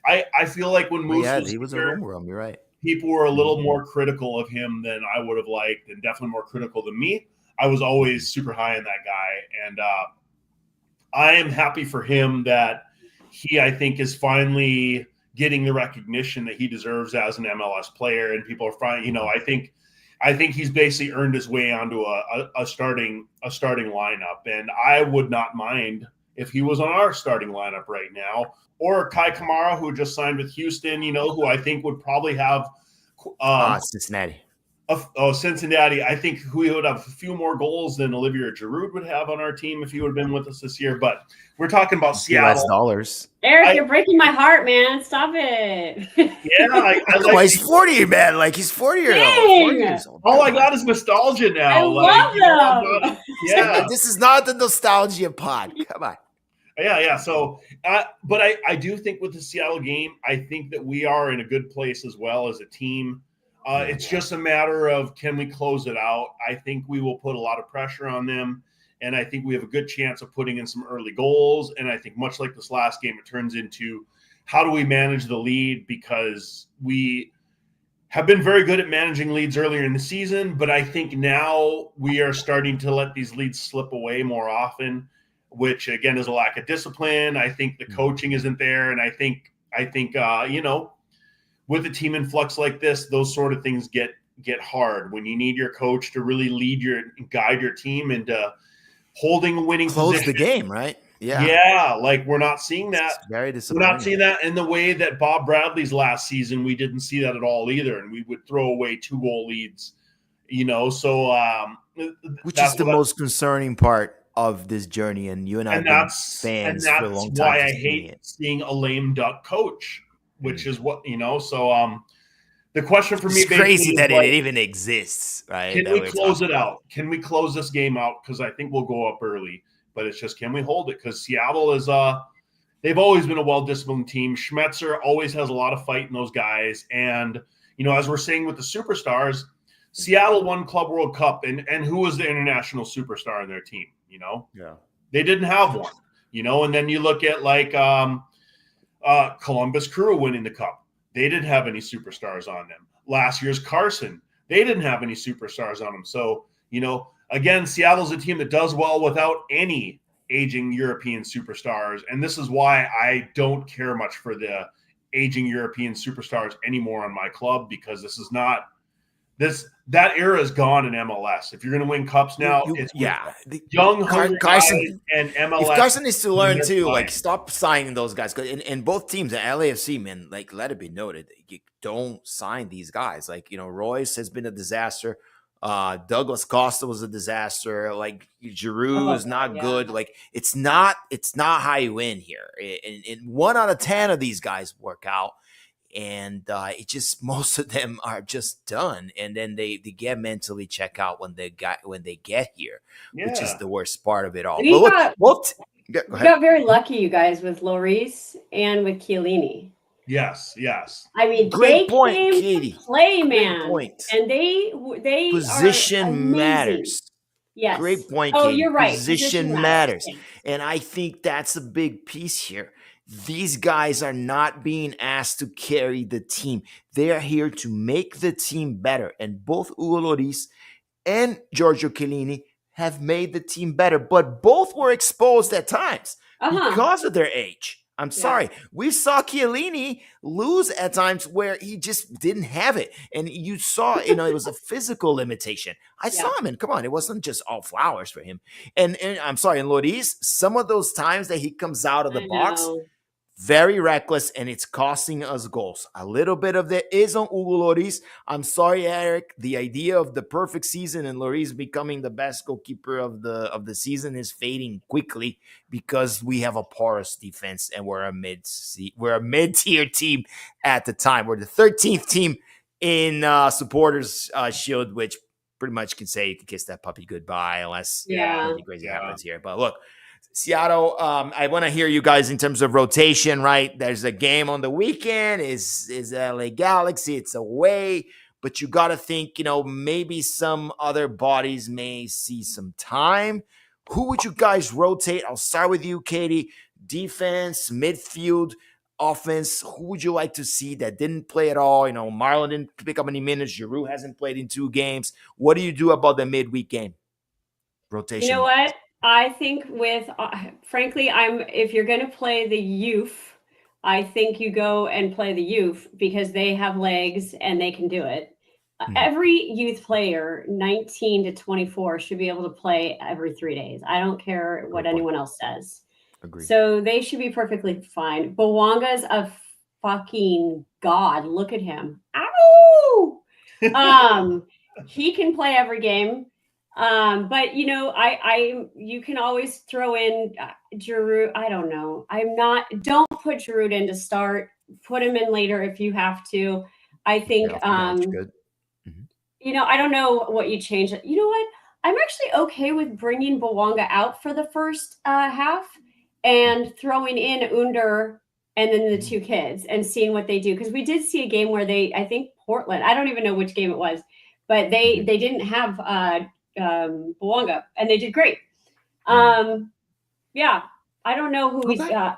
I feel like when Moose he was a homegrown, you're right. People were a little more critical of him than I would have liked, and definitely more critical than me. I was always super high on that guy, and I am happy for him that he, I think, is finally getting the recognition that he deserves as an MLS player, and people are finding, I think he's basically earned his way onto a starting lineup, and I would not mind if he was on our starting lineup right now, or Kai Kamara, who just signed with Houston, who I think would probably have Cincinnati. Cincinnati. I think we would have a few more goals than Olivier Giroud would have on our team if he would have been with us this year. But we're talking about Seattle. Dollars. Erik, you're breaking my heart, man. Stop it. Yeah, he's 40, man. Like, he's 40 years old. All I got is nostalgia now. I love them. Yeah, this is not the nostalgia pod. Come on. Yeah. So, but I do think with the Seattle game, I think that we are in a good place as well as a team. It's just a matter of, can we close it out? I think we will put a lot of pressure on them, and I think we have a good chance of putting in some early goals. And I think much like this last game, it turns into, how do we manage the lead? Because we have been very good at managing leads earlier in the season, but I think now we are starting to let these leads slip away more often, which again is a lack of discipline. I think the coaching isn't there, and I think with a team in flux like this, those sort of things get hard when you need your coach to really guide your team into holding a winning close position. The game, right? Yeah, like we're not seeing that. It's very disappointing. We're not seeing that in the way that Bob Bradley's last season. We didn't see that at all either, and we would throw away 2-goal leads. So which is the most concerning part of this journey, and you and I have been fans for a long time. That's why I hate seeing a lame duck coach. Which is what, so the question for me, it's crazy that it even exists, right? Can we close it out? Can we close this game out? Because I think we'll go up early, but it's just, can we hold it? Because Seattle is they've always been a well-disciplined team. Schmetzer always has a lot of fight in those guys, and as we're saying with the superstars, Seattle won Club World Cup, and who was the international superstar in their team? Yeah, they didn't have one. And then you look at like Columbus Crew winning the cup. They didn't have any superstars on them. Last year's Carson, they didn't have any superstars on them. So, again, Seattle's a team that does well without any aging European superstars. And this is why I don't care much for the aging European superstars anymore on my club, because this is not that era is gone in MLS. If you're going to win cups now, it's young Carson and MLS. If Carson needs to learn too, like, stop signing those guys. And both teams, the LAFC, man, like, let it be noted, you don't sign these guys. Like, Royce has been a disaster. Douglas Costa was a disaster. Like Giroud is not good. Like it's not how you win here. And 1 out of 10 of these guys work out. And it just most of them are just done, and then they get mentally check out when they get here, which is the worst part of it all. We got very lucky, you guys, with Lloris and with Chiellini. Yes. I mean, great point, came Katie. To play, man, point. And they position matters. Yes, great point. Oh, Katie. You're right. Position matters, and I think that's a big piece here. These guys are not being asked to carry the team. They are here to make the team better. And both Hugo Lloris and Giorgio Chiellini have made the team better, but both were exposed at times because of their age. I'm sorry. We saw Chiellini lose at times where he just didn't have it. And you saw, it was a physical limitation. I saw him, and come on, it wasn't just all flowers for him. And I'm sorry, in Lloris, some of those times that he comes out of the box, very reckless, and it's costing us goals. A little bit of that is on Hugo Lloris. I'm sorry, Erik. The idea of the perfect season and Lloris becoming the best goalkeeper of the season is fading quickly because we have a porous defense and we're a mid-tier team at the time. We're the 13th team in Supporters Shield, which pretty much can say you can kiss that puppy goodbye unless anything crazy happens here. But look, Seattle, I want to hear you guys in terms of rotation, right? There's a game on the weekend, is LA Galaxy, it's away, but you got to think, maybe some other bodies may see some time. Who would you guys rotate? I'll start with you, Katie. Defense, midfield, offense, who would you like to see that didn't play at all? Marlon didn't pick up any minutes. Giroud hasn't played in 2 games. What do you do about the midweek game? Rotation. You know what? I think frankly, if you're going to play the youth, I think you go and play the youth because they have legs and they can do it. Every youth player, 19 to 24, should be able to play every 3 days. I don't care what anyone else says. Agreed. So they should be perfectly fine. Bouanga's a fucking god. Look at him. Ow! He can play every game. But you can always throw in Giroud. I don't know. Don't put Giroud in to start. Put him in later if you have to. I think, good. I don't know what you change. You know what? I'm actually okay with bringing Bouanga out for the first half and throwing in Under and then the 2 kids and seeing what they do. Because we did see a game where I think Portland, I don't even know which game it was, but they didn't have Bouanga, and they did great. I don't know who he's got.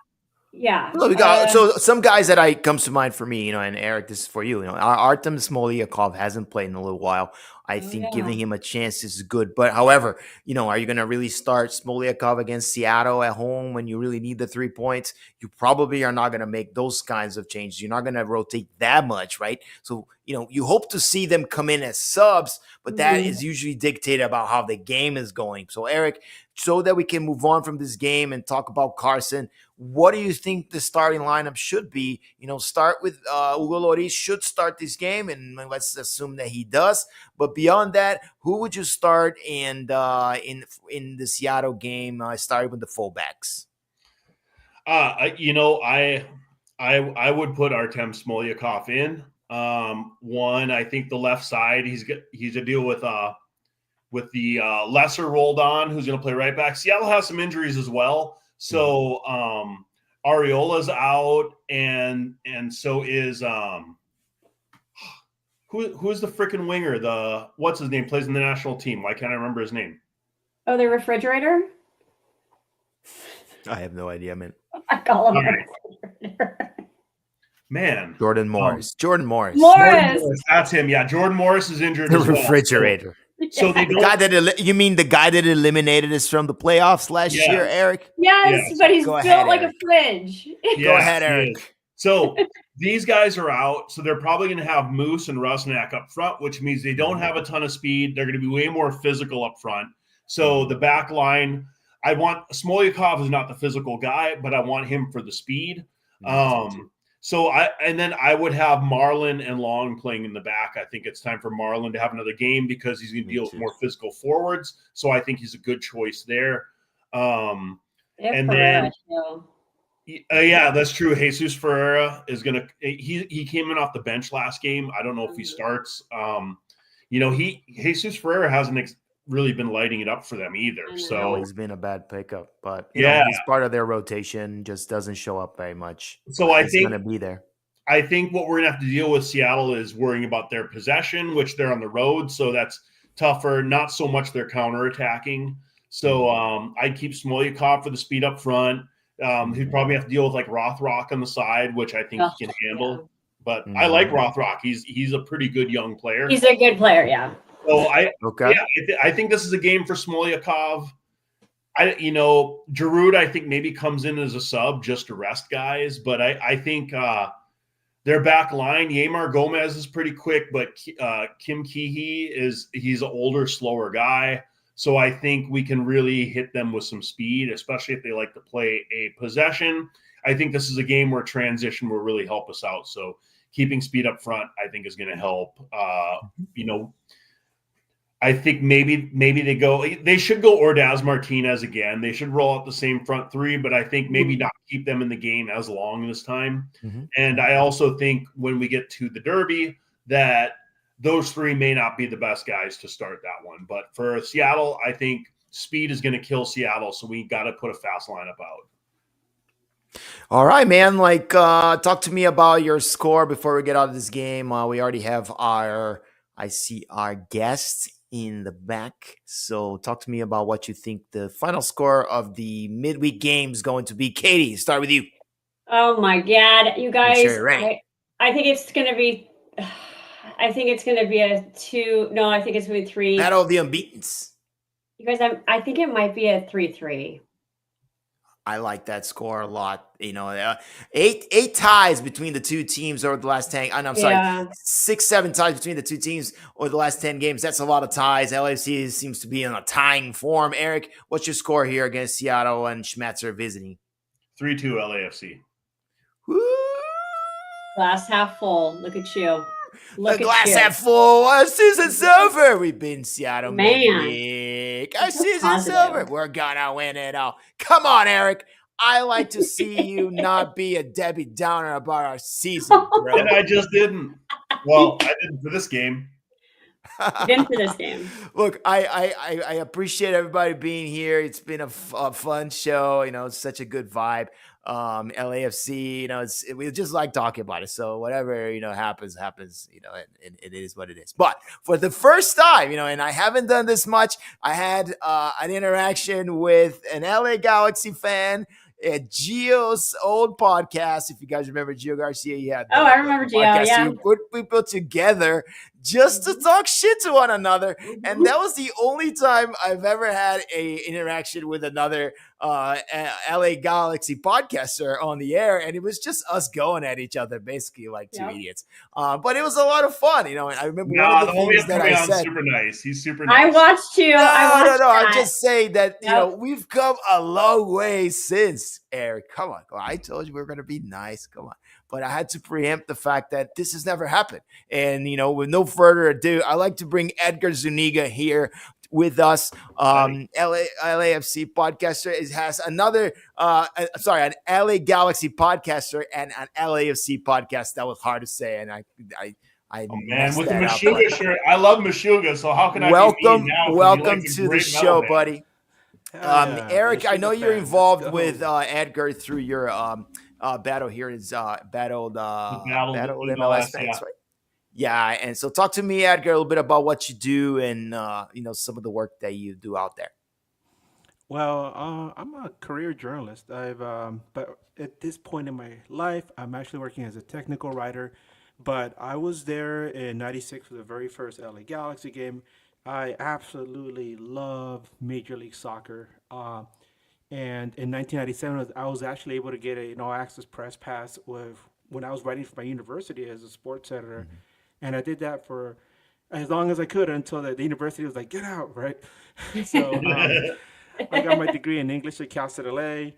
Well, we got so some guys that comes to mind for me, and Erik, this is for you. Artem Smoliakov hasn't played in a little while. I think giving him a chance is good. But however, are you going to really start Smoliakov against Seattle at home when you really need the 3 points? You probably are not going to make those kinds of changes. You're not going to rotate that much, right? So, you hope to see them come in as subs, but that is usually dictated about how the game is going. So, Erik, so that we can move on from this game and talk about Carson, what do you think the starting lineup should be? Start with Hugo Lloris should start this game, and let's assume that he does. But beyond that, who would you start in the Seattle game? Starting with the fullbacks. I would put Artem Smoliakov in. I think the left side, he's a deal with the lesser rolled on, who's going to play right back. Seattle has some injuries as well. So Ariola's out, and so is who's the freaking winger? What's his name? Plays in the national team. Why can't I remember his name? Oh, the refrigerator? I have no idea, man. I call him refrigerator. Man. Jordan Morris. Jordan Morris. That's him. Yeah, Jordan Morris is injured. The refrigerator. So they the guy you mean the guy that eliminated us from the playoffs last year, Erik? Yes, but he's built like a fridge. Go ahead, Erik. So these guys are out. So they're probably going to have Moose and Rusnak up front, which means they don't have a ton of speed. They're going to be way more physical up front. So the back line, I want Smoliakov is not the physical guy, but I want him for the speed. So then I would have Marlon and Long playing in the back. I think it's time for Marlon to have another game because he's going to deal with more physical forwards. So I think he's a good choice there. And then, yeah, that's true. Jesus Ferreira is going to. He came in off the bench last game. I don't know if he starts. Jesus Ferreira hasn't really been lighting it up for them either. So he's been a bad pickup, but you know, he's part of their rotation. Just doesn't show up very much. So I think he's going to be there. I think what we're going to have to deal with Seattle is worrying about their possession, which they're on the road, so that's tougher. Not so much their counterattacking. So I'd keep Smolyakov for the speed up front. He'd probably have to deal with like Rothrock on the side, which I think he can handle. Yeah. But I like Rothrock. He's a pretty good young player. He's a good player, yeah. So I think this is a game for Smolyakov. Giroud, I think maybe comes in as a sub just to rest guys, but I think their back line, Yamar Gomez is pretty quick, but Kim Keehee he's an older, slower guy. So I think we can really hit them with some speed, especially if they like to play a possession. I think this is a game where transition will really help us out. So keeping speed up front, I think, is going to help. I think maybe they should go Ordaz Martinez again. They should roll out the same front three, but I think maybe not keep them in the game as long this time. And I also think when we get to the Derby that those three may not be the best guys to start that one. But for Seattle, I think speed is going to kill Seattle, so we got to put a fast lineup out. All right, man. Talk to me about your score before we get out of this game. We already have our guest in the back. So talk to me about what you think the final score of the midweek game is going to be. Katie, start with you. Oh my God, you guys! Sure, right. I think it's going to be. I think it's going to be a 2. No, I think it's going to be 3. Battle of the Unbeatens. You guys, I think it might be a 3-3. I like that score a lot. 8 ties between the two teams over the last 10. I'm sorry, 6-7 ties between the two teams over the last 10 games. That's a lot of ties. LAFC seems to be in a tying form. Eric, what's your score here against Seattle and Schmetzer visiting? 3-2 LAFC. Woo! Glass half full. Look at you. The glass half full. Our season's over. We've been Seattle Midweek. Our season's over. We're gonna win it all. Come on, Eric. I like to see you not be a Debbie Downer about our season, bro. And I just didn't. Well, I didn't for this game. You didn't for this game. Look, I appreciate everybody being here. It's been a fun show. It's such a good vibe. LAFC, we just like talking about it. So whatever, happens, and it is what it is. But for the first time, and I haven't done this much, I had an interaction with an LA Galaxy fan at Gio's old podcast. If you guys remember Gio Garcia, I remember Gio. Yeah, we put together just to talk shit to one another, and that was the only time I've ever had a interaction with another LA Galaxy podcaster on the air, and it was just us going at each other, basically like two idiots. But it was a lot of fun, and I remember one of the things that I said. Super nice. He's super nice. I watched you. No. I'm just saying that we've come a long way since, Eric. Come on, I told you we were going to be nice. Come on. But I had to preempt the fact that this has never happened. And, with no further ado, I'd like to bring Edgar Zuniga here with us. LAFC podcaster. It has another, an LA Galaxy podcaster and an LAFC podcast. That was hard to say. And I with the Meshuggah shirt. I love Meshuggah. So how can I welcome to the show, buddy. Eric, I know you're involved with Edgar through your battle here is battled MLS fans, right? Yeah, and so talk to me, Edgar, a little bit about what you do and some of the work that you do out there. Well, I'm a career journalist. But at this point in my life, I'm actually working as a technical writer. But I was there in '96 for the very first LA Galaxy game. I absolutely love Major League Soccer. And in 1997, I was actually able to get a all-access press pass when I was writing for my university as a sports editor. Mm-hmm. And I did that for as long as I could until the university was like, get out, right? So I got my degree in English at Cal State LA.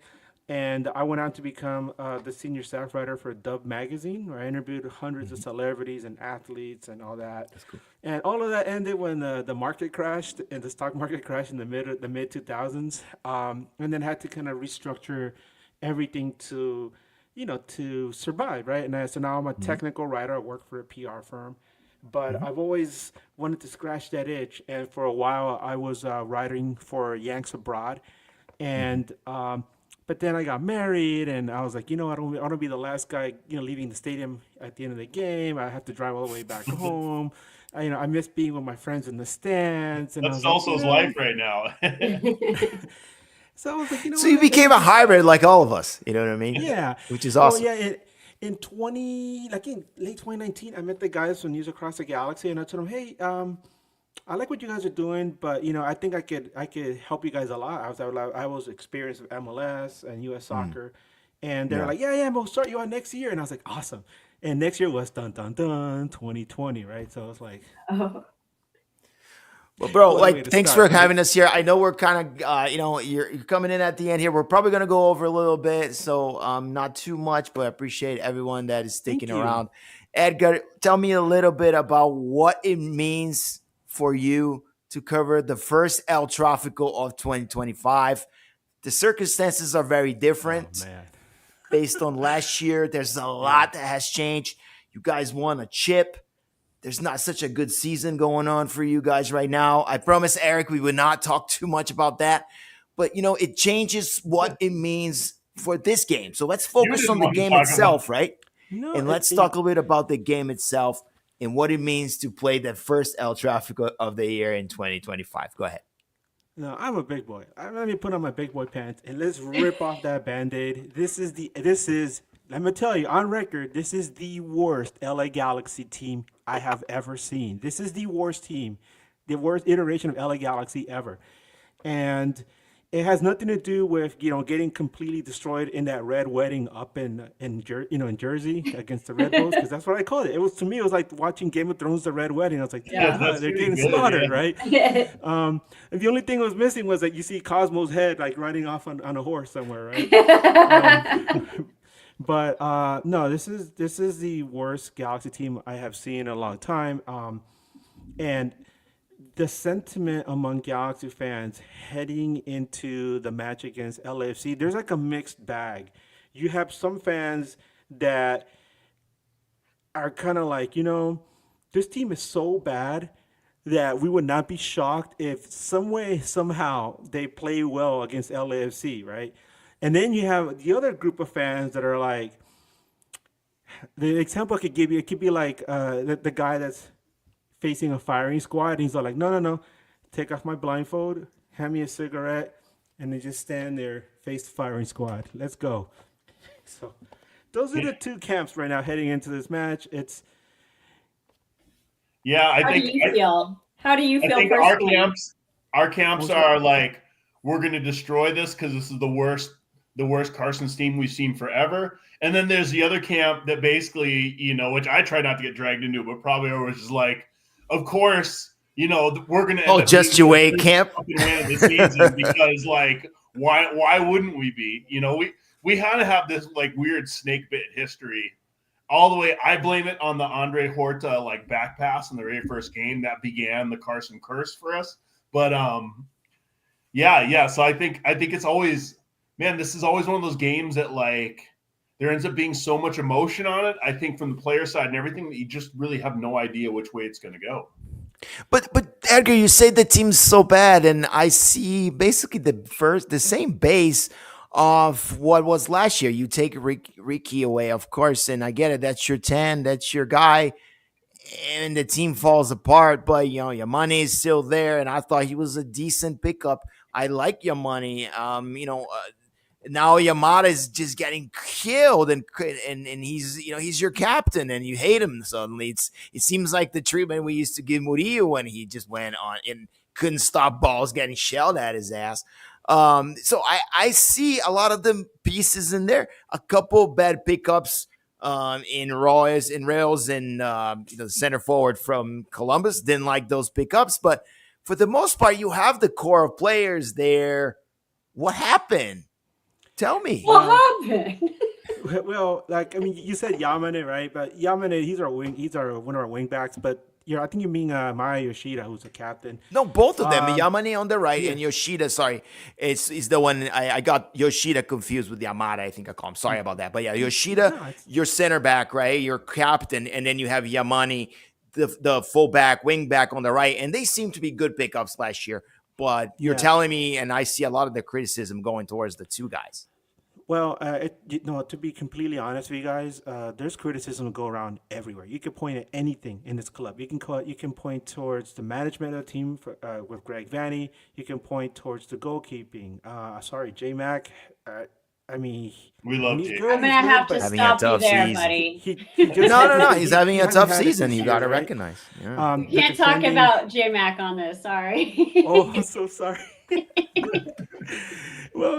And I went on to become the senior staff writer for Dove magazine, where I interviewed hundreds of celebrities and athletes and all that. That's cool. And all of that ended when the market crashed and the stock market crashed in the mid 2000s, and then had to kind of restructure everything to, to survive, right? So now I'm a technical writer. I work for a PR firm, but I've always wanted to scratch that itch. And for a while, I was writing for Yanks Abroad, and but then I got married, and I was like, I don't want to be the last guy, leaving the stadium at the end of the game. I have to drive all the way back home. I miss being with my friends in the stands. And that's Celso's life right now. So I was like, So you became a hybrid like all of us. You know what I mean? Yeah. Which is awesome. Well, yeah. In late 2019, I met the guys from News Across the Galaxy, and I told them, hey, I like what you guys are doing, but I think I could help you guys a lot. I was experienced with MLS and U.S. soccer, and they're like, yeah, we'll start you on next year, and I was like, awesome. And next year was 2020, right? So I was like, Oh. Well, bro, thanks for having us here. I know we're kind of, you're coming in at the end here. We're probably going to go over a little bit, so not too much, but I appreciate everyone that is sticking around. Edgar, tell me a little bit about what it means for you to cover the first El Tráfico of 2025. The circumstances are very different based on last year. There's a lot that has changed. You guys won a chip. There's not such a good season going on for you guys right now. I promised Erik we would not talk too much about that. But, it changes what it means for this game. So let's focus on the game itself, right? No, and let's talk a little bit about the game itself and what it means to play the first El Tráfico of the year in 2025. Go ahead. No, I'm a big boy. Let me put on my big boy pants and let's rip off that Band-Aid. Let me tell you, on record, this is the worst LA Galaxy team I have ever seen. This is the worst team, the worst iteration of LA Galaxy ever. And it has nothing to do with, getting completely destroyed in that red wedding up in Jersey against the Red Bulls, because that's what I called it. To me, it was like watching Game of Thrones, the red wedding. I was like, they're getting slaughtered, right? And the only thing was missing was that you see Cosmo's head like riding off on a horse somewhere, right? But no, this is the worst Galaxy team I have seen in a long time. And the sentiment among Galaxy fans heading into the match against LAFC, there's like a mixed bag. You have some fans that are kind of like, this team is so bad that we would not be shocked if some way, somehow they play well against LAFC, right? And then you have the other group of fans that are like, the example I could give you, it could be like the guy that's facing a firing squad, and he's all like, no, take off my blindfold, hand me a cigarette, and they just stand there, face the firing squad. Let's go. So those are the two camps right now heading into this match. I think. How do you feel? I think personally? our camps are like, we're going to destroy this because this is the worst Carson's team we've seen forever. And then there's the other camp that basically, which I try not to get dragged into, but probably always is like, of course, we're going to. Oh, just you wait, camp. Win the season because, like, why wouldn't we be? We had to have this like weird snake bit history. All the way, I blame it on the Andre Horta like back pass in the very first game that began the Carson curse for us. But So I think it's always, man, this is always one of those games that like there ends up being so much emotion on it. I think from the player side and everything that you just really have no idea which way it's going to go. But Edgar, you say the team's so bad, and I see basically the same base of what was last year. You take Ricky away, of course, and I get it. That's your 10, that's your guy, and the team falls apart. But your money is still there, and I thought he was a decent pickup. I like your money. Now Yamada is just getting killed, and he's your captain, and you hate him suddenly. It seems like the treatment we used to give Murillo when he just went on and couldn't stop balls getting shelled at his ass. So I see a lot of the pieces in there. A couple bad pickups in Rails and the center forward from Columbus. Didn't like those pickups, but for the most part, you have the core of players there. What happened? Tell me. What happened? Well, like I mean, you said Yamane, right? But Yamane, he's one of our wing backs. But I think you mean Maya Yoshida, who's a captain. No, both of them. Um, Yamane on the right yeah. and Yoshida, sorry, is the one. I got Yoshida confused with Yamada, I think I call him. Sorry about that. But yeah, Yoshida, No, it's- your center back, right? Your captain. And then you have Yamane, the full back, wing back on the right. And they seem to be good pickups last year. But you're Yeah. telling me, and I see a lot of the criticism going towards the two guys. Well, to be completely honest with you guys, there's criticism to go around everywhere. You can point at anything in this club. You can point towards the management of the team with Greg Vanny. You can point towards the goalkeeping. J Mac. I mean, We love he's Jay. good, I'm gonna he's good, have to but Having a stop you tough there, season. buddy. he just No, hasn't- he's he having a hasn't tough had it season. this You year, got to right? recognize. Yeah. We The can't talk defending- about J Mac on this. Sorry. Oh, I'm so sorry. Well,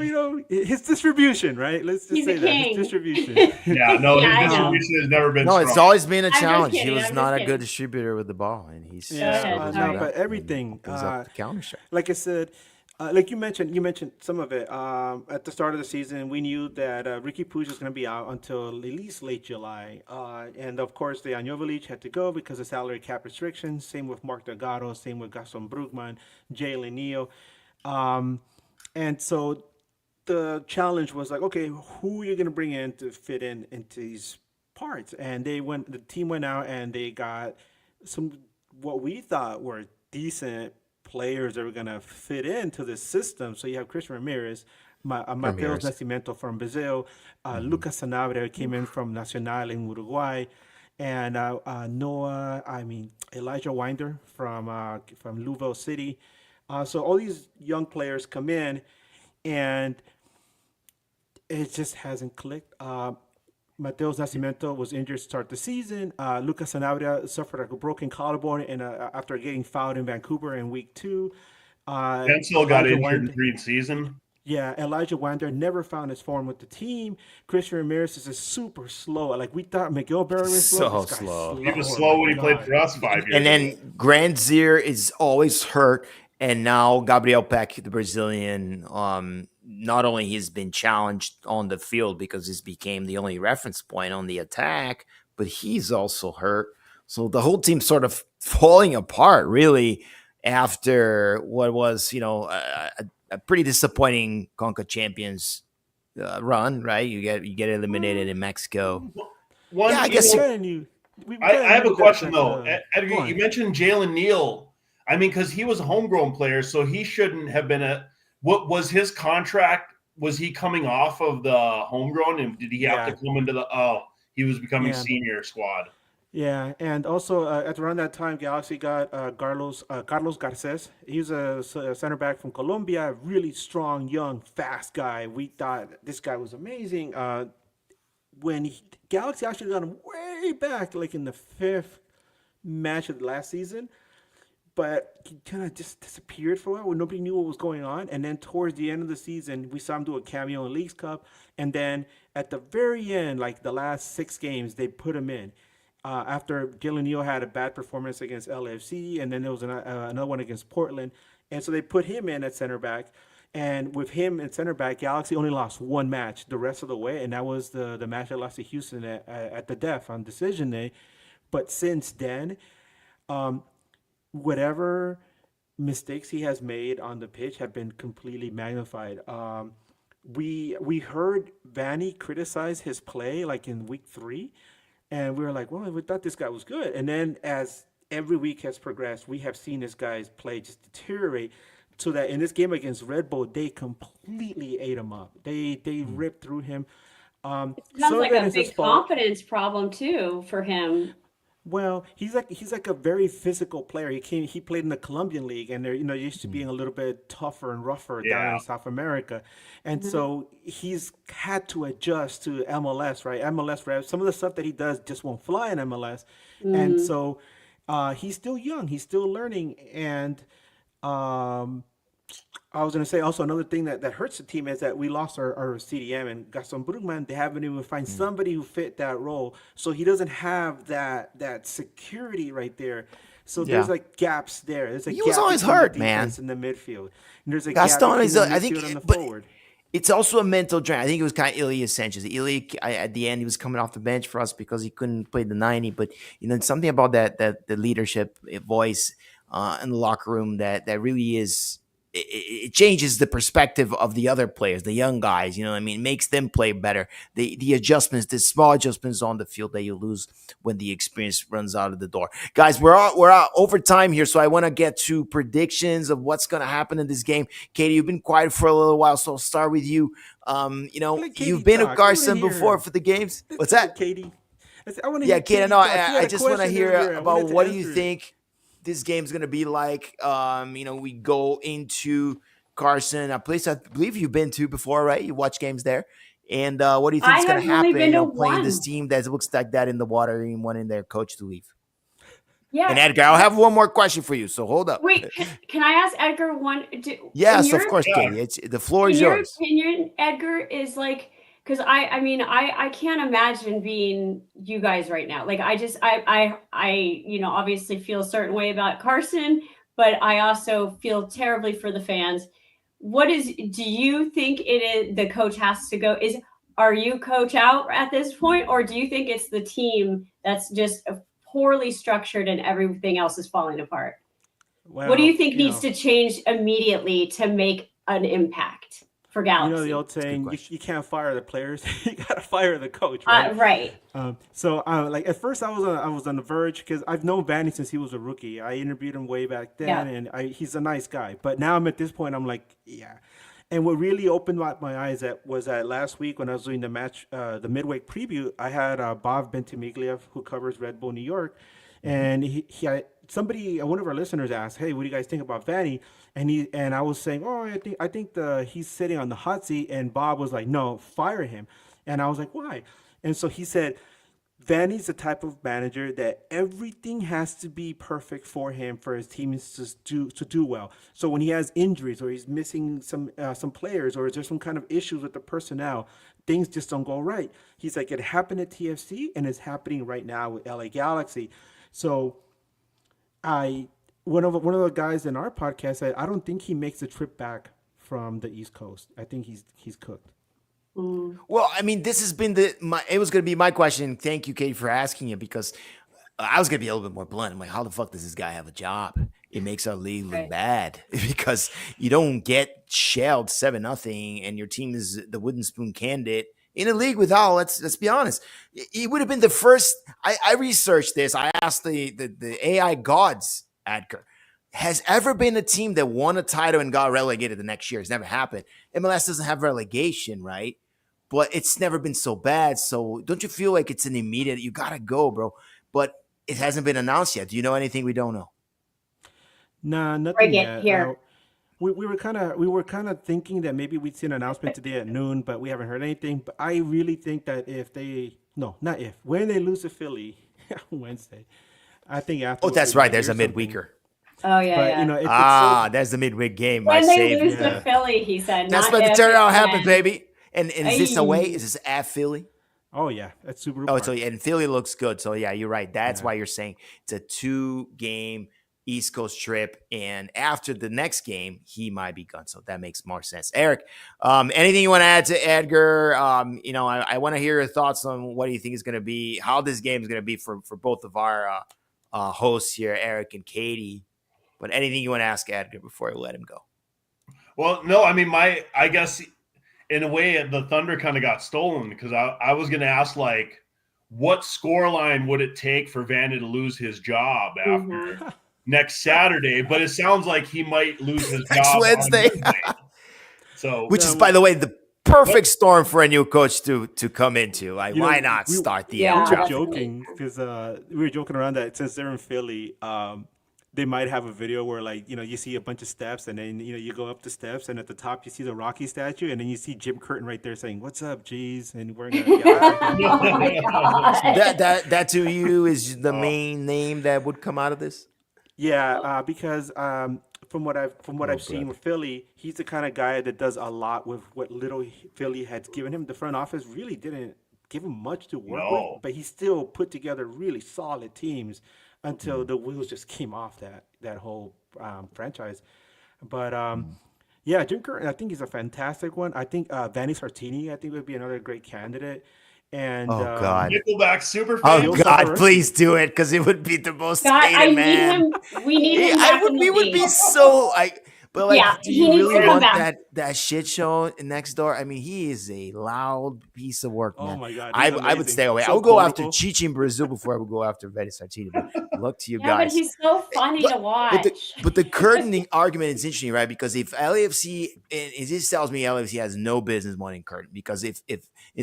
his distribution, right? Let's just He's say a that king. his distribution. Yeah, no, Yeah, I his know. distribution has never been No, strong. it's always been a just challenge. kidding, He I'm was just not a kidding. good distributor with the ball, and he's Yeah, struggled with no, that, but and everything. he goes up to counter strike. Like I said, like you mentioned some of it. At the start of the season, we knew that Ricky Puig was going to be out until at least late July. And of course, the Anjovalic had to go because of salary cap restrictions. Same with Mark Delgado, same with Gaston Brugman, Jalen Neal. And so the challenge was like, okay, who are you going to bring in to fit into these parts? And the team went out and they got some, what we thought were decent players that were going to fit into the system. So you have Christian Ramirez, Mateus Nascimento from Brazil, Lucas Sanabria came in from Nacional in Uruguay, and Elijah Winder from Louisville City. So all these young players come in, and it just hasn't clicked. Mateus Nascimento was injured to start the season. Lucas Sanabria suffered a broken collarbone after getting fouled in Vancouver in week 2. Denzel got Elijah injured Winder- in pre-season. Yeah, Elijah Wander never found his form with the team. Christian Ramirez is just super slow. Like we thought Miguel Barrera was slow. So This guy's slow. He was Oh slow my when he played God. for us 5 years And ago. then Grand Zier is always hurt. And now Gabriel Peck, the Brazilian, not only he's been challenged on the field because he's became the only reference point on the attack, but he's also hurt. So the whole team's sort of falling apart, really, after what was, a pretty disappointing Conca Champions run, right? You get eliminated in Mexico. One, Yeah, I you guess know, I have a question though. Edgar, go on. you mentioned Jalen Neal. I mean, because he was a homegrown player, so he shouldn't have been what was his contract? Was he coming off of the homegrown, and did he have to come into the? Oh, he was becoming senior squad. Yeah, and also at around that time, Galaxy got Carlos Garces. He's a center back from Colombia, really strong, young, fast guy. We thought this guy was amazing. When Galaxy actually got him way back, like in the 5th match of the last season, but he kind of just disappeared for a while when nobody knew what was going on. And then towards the end of the season, we saw him do a cameo in Leagues Cup. And then at the very end, like the last 6 games, they put him in. After Jalen Neal had a bad performance against LAFC, and then there was another one against Portland. And so they put him in at center back. And with him in center back, Galaxy only lost 1 match the rest of the way. And that was the match they lost to Houston at the DEF on decision day. But since then, whatever mistakes he has made on the pitch have been completely magnified. We heard Vanny criticize his play like in week 3, and we were like, well, we thought this guy was good. And then as every week has progressed, we have seen this guy's play just deteriorate, so that in this game against Red Bull, they completely ate him up. They ripped through him. Sounds like a big confidence problem too for him. Well, he's like a very physical player. He played in the Colombian league, and they're used to being a little bit tougher and rougher down in South America, and so he's had to adjust to MLS, right? MLS reps. Some of the stuff that he does just won't fly in MLS, and so he's still young. He's still learning, and I was going to say also another thing that hurts the team is that we lost our CDM and Gaston Brugman. They haven't even find somebody who fit that role. So he doesn't have that security right there. So there's like gaps there. There's a He gap was always between the hurt, man. defense in the midfield. And there's a Gaston gap is, between the I think, midfield and the but forward. it's also a mental drain. I think it was kind of Ilya Sanchez. Ilya, at the end, he was coming off the bench for us because he couldn't play the 90. But something about that the leadership voice in the locker room that really is. It changes the perspective of the other players, the young guys. You know what I mean? It makes them play better. The adjustments, the small adjustments on the field that you lose when the experience runs out of the door. Guys, we're out over time here, so I want to get to predictions of what's going to happen in this game. Katie, you've been quiet for a little while, so I'll start with you. You've been to Carson before for the games. What's that, Katie? I want to yeah, hear Katie. No, I just want to hear about what do you answer. think this game's going to be like. We go into Carson, a place I believe you've been to before, right? You watch games there. And what do you think is going to happen playing this team that looks like that in the water and wanting their coach to leave? Yeah. And Edgar, I'll have one more question for you, so hold up. Wait, can I ask Edgar one? Yes, of course, Katie. The floor is yours. In your opinion, Edgar, is like, because I can't imagine being you guys right now. Like I obviously feel a certain way about Carson, but I also feel terribly for the fans. Do you think it is the coach has to go? Are you coach out at this point, or do you think it's the team that's just poorly structured and everything else is falling apart? Well, what do you think needs to change immediately to make an impact for Galaxy? You know the old saying, you can't fire the players, you gotta fire the coach, right? Right. At first I was on the verge because I've known Vanny since he was a rookie. I interviewed him way back then, and he's a nice guy. But now I'm at this point, I'm like, yeah. And what really opened my eyes was that last week when I was doing the match, the midweek preview, I had Bob Bentimiglia, who covers Red Bull New York, and one of our listeners asked, "Hey, what do you guys think about Vanny?" And I was saying, "Oh, I think he's sitting on the hot seat," and Bob was like, "No, fire him." And I was like, "Why?" And so he said, Vanny's the type of manager that everything has to be perfect for him for his team to do well. So when he has injuries or he's missing some players or there's some kind of issues with the personnel, things just don't go right. He's like, it happened at TFC and it's happening right now with LA Galaxy. So one of the guys in our podcast said, I don't think he makes a trip back from the East Coast. I think he's cooked. Well, I mean, this has been it was going to be my question. Thank you, Katie, for asking it, because I was going to be a little bit more blunt. I'm like, how the fuck does this guy have a job? It makes our league look bad because you don't get shelled 7-0 and your team is the wooden spoon candidate in a league without, let's be honest. He would have been the first. I researched this. I asked the AI gods, Edgar, has ever been a team that won a title and got relegated the next year? It's never happened. MLS doesn't have relegation, right? But it's never been so bad. So don't you feel like it's an immediate, you got to go, bro? But it hasn't been announced yet. Do you know anything we don't know? Nah, nothing yet. Here. We were kind of thinking that maybe we'd see an announcement today at noon, but we haven't heard anything. But I really think that when they lose to Philly Wednesday, I think after. Oh, that's right. There's a midweeker. Oh yeah, but, there's the midweek game. When they lose to Philly, he said. That's what the turnaround happened, baby. And is this away? Is this at Philly? Oh yeah, that's Subaru. Oh, and Philly looks good. So yeah, you're right. That's why you're saying it's a 2-game East Coast trip, and after the next game, he might be gone. So that makes more sense. Erik, anything you want to add to Edgar? I want to hear your thoughts on what do you think is going to be, how this game is going to be for both of our hosts here, Erik and Katie. But anything you want to ask Edgar before I let him go? Well, no, I mean, I guess in a way the thunder kind of got stolen, because I was going to ask, like, what scoreline would it take for Vanny to lose his job after next Saturday? But it sounds like he might lose his job next Wednesday. Which is, by the way, the perfect storm for a new coach to come into. Like, why not start the We were joking because we were joking around that since they're in Philly, they might have a video where, like, you see a bunch of steps, and then you go up the steps, and at the top you see the Rocky statue, and then you see Jim Curtin right there saying, "What's up, G's?" and wearing a that to you is the main name that would come out of this. Yeah, because from what I've seen with Philly, he's the kind of guy that does a lot with what little Philly had given him. The front office really didn't give him much to work with, but he still put together really solid teams until the wheels just came off that whole franchise. But Yeah, Jim Curtin, I think he's a fantastic one. I think Vanni Sartini, I think would be another great candidate. And Oh God. Nickelback super Oh fan. God, please do it because it would be the most God, I hated need man. him. We need him back in the We would league. be so but like, Yeah, do he you needs really to come want back. that shit show next door? I mean, he is a loud piece of work, oh man. my God, I he's would amazing. stay away. I So would go after quotable. Chichi in Brazil before I would go after Venice Sartini. But look to you Yeah, but guys. he's so funny to But watch. the curtain argument is interesting, right? Because if LAFC, it just tells me LAFC has no business wanting Curtin. Because if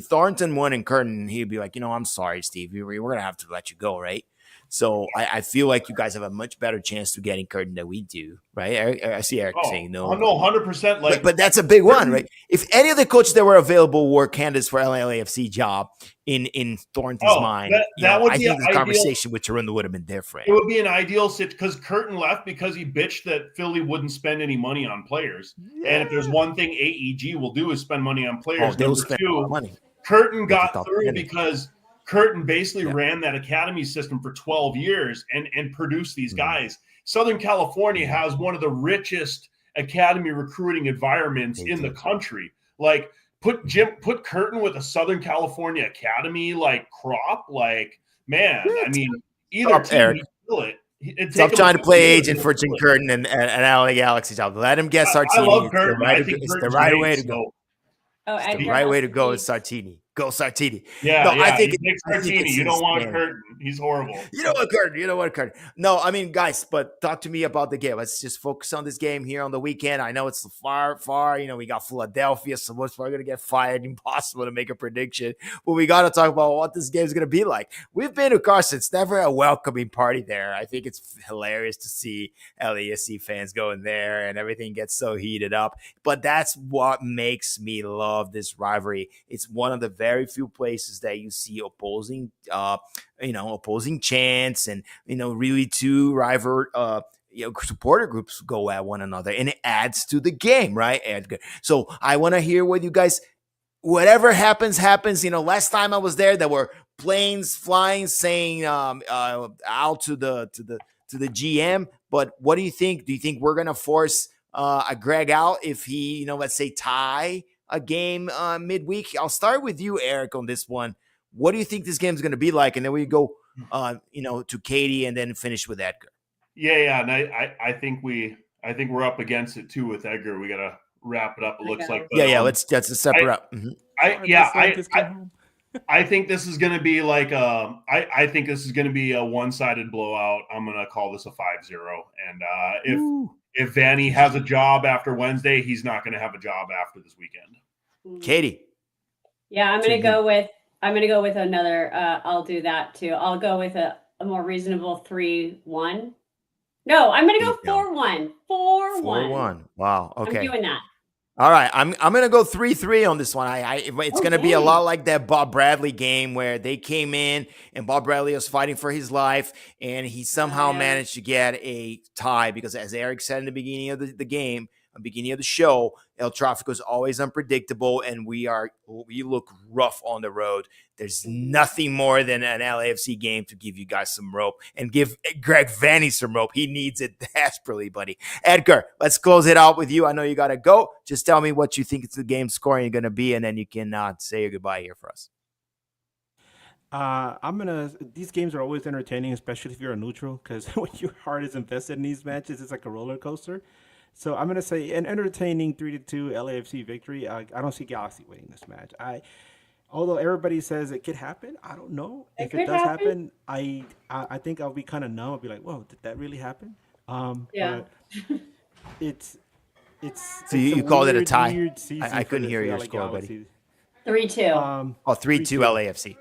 Thornton won in Curtin, he'd be like, I'm sorry, Steve, we're gonna have to let you go, right? So I feel like you guys have a much better chance to getting Curtin than we do, right? I see Erik saying no. No, 100%. Like, But that's a big one, right? If any of the coaches that were available were candidates for LAFC job in Thornton's mind, that would I be think the ideal. conversation with Toronto would have been different. It would be an ideal situation because Curtin left because he bitched that Philly wouldn't spend any money on players. Yeah. And if there's one thing AEG will do is spend money on players. They'll spend money. Curtin got through because Curtin basically ran that academy system for 12 years and produced these guys. Southern California has one of the richest academy recruiting environments in the country. Like, put Curtin with a Southern California academy crop. Like, man, I mean, either team he'd kill it. Stop trying to play agent for Jim Curtin and LA Galaxy job. Let him get Sartini. I love Curtin. It's the right way to go. Oh, it's the right way to go is Sartini. Go Sartini. Yeah, no, yeah. I think Nick Sartini. You don't want Curtin. He's horrible. You don't want Curtin. No, I mean, guys, but talk to me about the game. Let's just focus on this game here on the weekend. I know it's far. We got Philadelphia, so we're going to get fired. Impossible to make a prediction. But we got to talk about what this game is going to be like. We've been to Carson. It's never a welcoming party there. I think it's hilarious to see LAFC fans going there and everything gets so heated up. But that's what makes me love this rivalry. It's one of the very few places that you see opposing chants and really two rival supporter groups go at one another, and it adds to the game, right, Edgar? So I want to hear what you guys. Whatever happens. Last time I was there were planes flying, saying out to the GM. But what do you think? Do you think we're gonna force a Greg out if he, let's say, tie a game midweek? I'll start with you, Erik, on this one. What do you think this game is going to be like? And then we go, to Katie and then finish with Edgar. Yeah, and I think we're up against it too with Edgar. We got to wrap it up. It looks like. But, let's separate up. Mm-hmm. I think this is going to be I think this is going to be a one-sided blowout. I'm going to call this a 5-0. And if Vanni has a job after Wednesday, he's not going to have a job after this weekend. Katie. Yeah, I'm going to go with another. I'll do that too. I'll go with a more reasonable 3-1. No, I'm going to go 4-1. 4-1. 4-1. Wow. Okay. I'm doing that. All right, I'm gonna go 3-3 on this one. It's gonna be a lot like that Bob Bradley game where they came in and Bob Bradley was fighting for his life and he somehow managed to get a tie because, as Erik said in the beginning of the game, beginning of the show, El Tráfico is always unpredictable and we look rough on the road. There's nothing more than an LAFC game to give you guys some rope and give Greg Vanni some rope. He needs it desperately, buddy. Edgar, let's close it out with you. I know you got to go. Just tell me what you think the game scoring going to be, and then you can say your goodbye here for us. These games are always entertaining, especially if you're a neutral, because when your heart is invested in these matches, it's like a roller coaster. So I'm going to say an entertaining 3-2 LAFC victory. I don't see Galaxy winning this match. Although everybody says it could happen, I don't know. If it does happen, I think I'll be kind of numb. I'll be like, whoa, did that really happen? Yeah. But it's so you called it a tie. I couldn't hear your score, buddy. 3-2. 3-2 LAFC.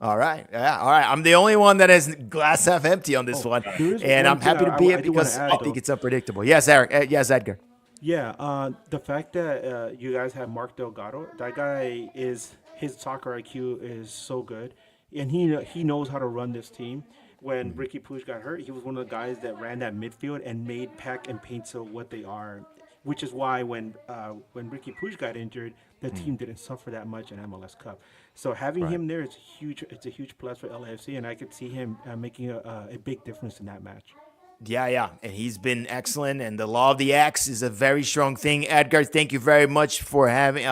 All right. Yeah. All right. I'm the only one that has glass half empty on this one. And I'm happy to be it because I think it's unpredictable. Yes, Erik. Yes, Edgar. Yeah. The fact that you guys have Mark Delgado, that guy his soccer IQ is so good. And he knows how to run this team. When Ricky Puig got hurt, he was one of the guys that ran that midfield and made Pack and Paintsville what they are. Which is why when Ricky Puig got injured, the team didn't suffer that much in MLS Cup. So having him there is huge. It's a huge plus for LAFC, and I could see him making a big difference in that match. Yeah, and he's been excellent. And the law of the X is a very strong thing. Edgar, thank you very much for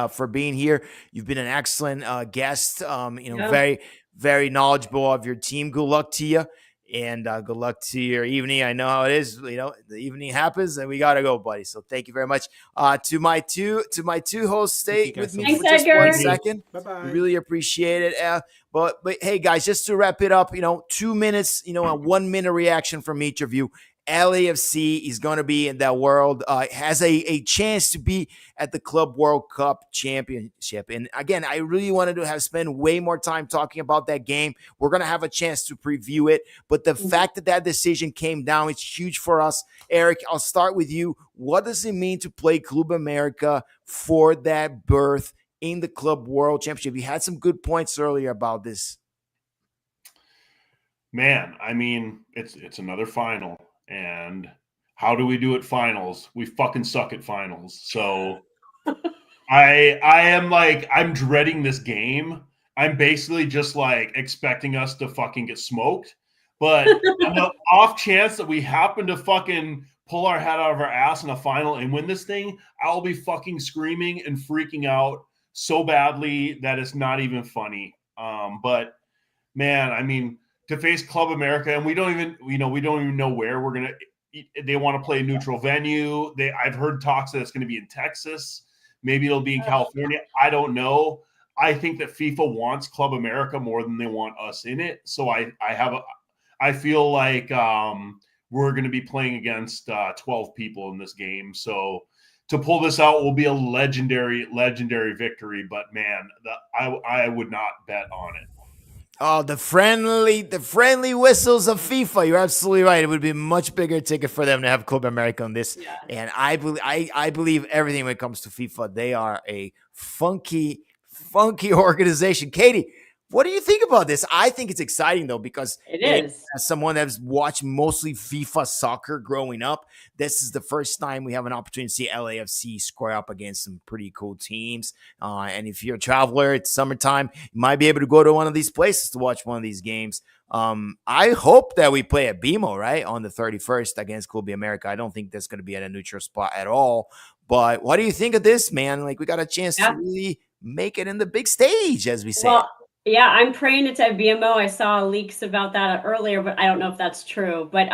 for being here. You've been an excellent guest. Yeah. Very, very knowledgeable of your team. Good luck to you, and good luck to your evening. I know how it is. The evening happens, and we gotta go, buddy. So thank you very much. To my two hosts, stay you with guys me so much. for just Thanks, 1 Edgar. second. Bye-bye. Really appreciate it. But hey, guys, just to wrap it up, 2 minutes, a 1 minute reaction from each of you. LAFC is going to be in that world, has a chance to be at the Club World Cup championship. And again, I really wanted to have spent way more time talking about that game. We're going to have a chance to preview it. But the fact that decision came down, it's huge for us. Erik, I'll start with you. What does it mean to play Club América for that berth in the Club World Championship? You had some good points earlier about this. Man, I mean, it's another final. And how do we do at finals? We fucking suck at finals. So I am like, I'm dreading this game. I'm basically just like expecting us to fucking get smoked. But on the off chance that we happen to fucking pull our head out of our ass in a final and win this thing, I'll be fucking screaming and freaking out so badly that it's not even funny. But man, I mean, to face Club América, and we don't even know where we're gonna. They want to play a neutral venue. I've heard talks that it's going to be in Texas. Maybe it'll be in California. I don't know. I think that FIFA wants Club América more than they want us in it. So I feel like we're going to be playing against 12 people in this game. So to pull this out will be a legendary victory. But man, I would not bet on it. Oh, the friendly whistles of FIFA. You're absolutely right. It would be a much bigger ticket for them to have Club América on this. Yeah. And I believe everything when it comes to FIFA. They are a funky organization. Katie, what do you think about this? I think it's exciting though, because It is. as someone that's watched mostly FIFA soccer growing up, this is the first time we have an opportunity to see LAFC square up against some pretty cool teams. And if you're a traveler, it's summertime, you might be able to go to one of these places to watch one of these games. I hope that we play at BMO, right, on the 31st against Club América. I don't think that's going to be at a neutral spot at all. But what do you think of this, man? Like, we got a chance to really make it in the big stage, as we say. Well, yeah, I'm praying it's at BMO. I saw leaks about that earlier, but I don't know if that's true. But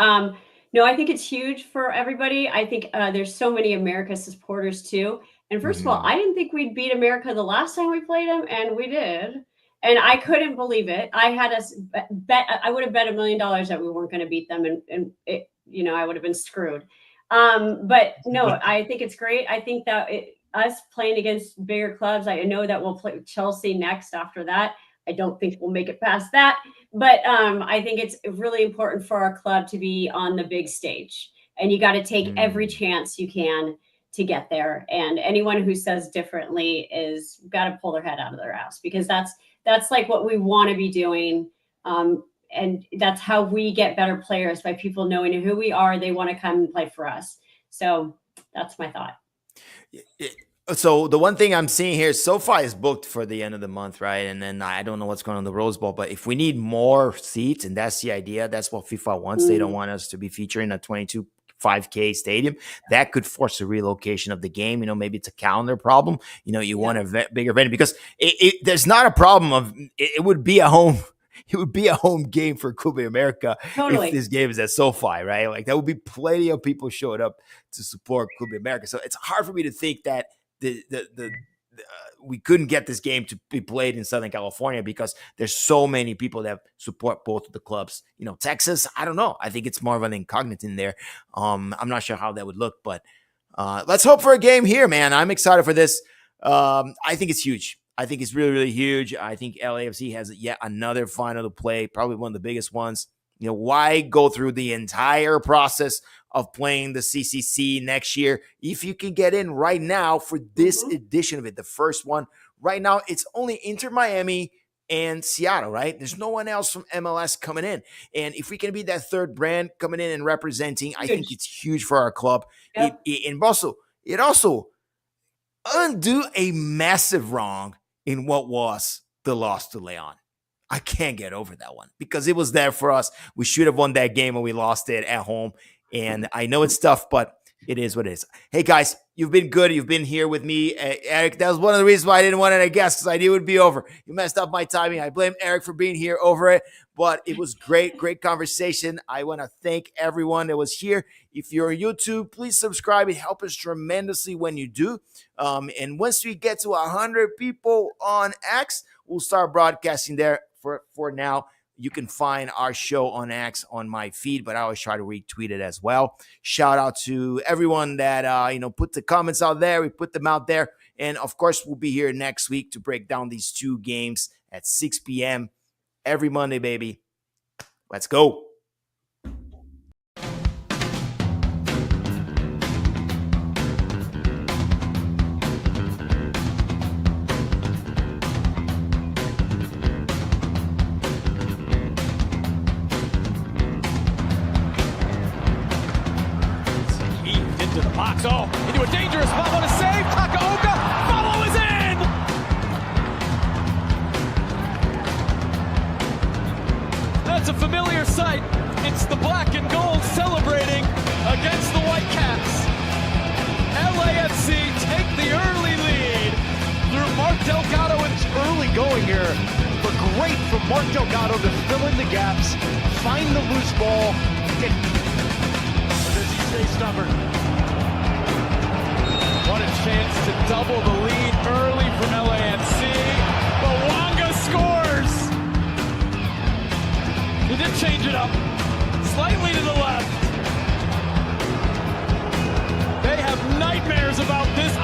no, I think it's huge for everybody. I think there's so many America supporters too. And first of all, I didn't think we'd beat America the last time we played them, and we did. And I couldn't believe it. I had us bet. I would have bet $1 million that we weren't going to beat them, and it, I would have been screwed. But no, I think it's great. I think that us playing against bigger clubs. I know that we'll play Chelsea next after that. I don't think we'll make it past that. But I think it's really important for our club to be on the big stage. And you got to take every chance you can to get there. And anyone who says differently is got to pull their head out of their ass, because that's like what we want to be doing. And that's how we get better players, by people knowing who we are. They want to come and play for us. So that's my thought. So the one thing I'm seeing here, SoFi is booked for the end of the month, right? And then I don't know what's going on in the Rose Bowl, but if we need more seats, and that's the idea, that's what FIFA wants. They don't want us to be featuring a 22.5K stadium. That could force a relocation of the game. Maybe it's a calendar problem. You want a bigger venue, because there's not a problem of it would be a home. It would be a home game for Club América if this game is at SoFi, right? Like, there would be plenty of people showing up to support Club América. So it's hard for me to think that we couldn't get this game to be played in Southern California, because there's so many people that support both of the clubs. Texas, I don't know. I think it's more of an incognito in there. I'm not sure how that would look, but let's hope for a game here, man. I'm excited for this. I think it's huge. I think it's really, really huge. I think LAFC has yet another final to play, probably one of the biggest ones. Why go through the entire process of playing the CCC next year if you can get in right now for this edition of it, the first one? Right now, it's only Inter Miami and Seattle, right? There's no one else from MLS coming in. And if we can be that third brand coming in and representing, I think it's huge for our club. Yep. And also, it also undo a massive wrong in what was the loss to Leon. I can't get over that one, because it was there for us. We should have won that game and we lost it at home. And I know it's tough, but it is what it is. Hey, guys, you've been good. You've been here with me. Erik, that was one of the reasons why I didn't want to guess, because I knew it would be over. You messed up my timing. I blame Erik for being here over it, but it was great conversation. I want to thank everyone that was here. If you're on YouTube, please subscribe. It helps us tremendously when you do. And once we get to 100 people on X, we'll start broadcasting there. For now, you can find our show on X on my feed, but I always try to retweet it as well. Shout out to everyone that put the comments out there. We put them out there. And of course, we'll be here next week to break down these two games at 6 p.m. every Monday, baby. Let's go. So, into a dangerous spot. What a save! Takaoka! Follow is in! That's a familiar sight. It's the black and gold celebrating against the Whitecaps. LAFC take the early lead through Mark Delgado. It's early going here, but great from Mark Delgado to fill in the gaps, find the loose ball. Does he stay stubborn? What a chance to double the lead early from LAFC. Bouanga scores! He did change it up. Slightly to the left. They have nightmares about this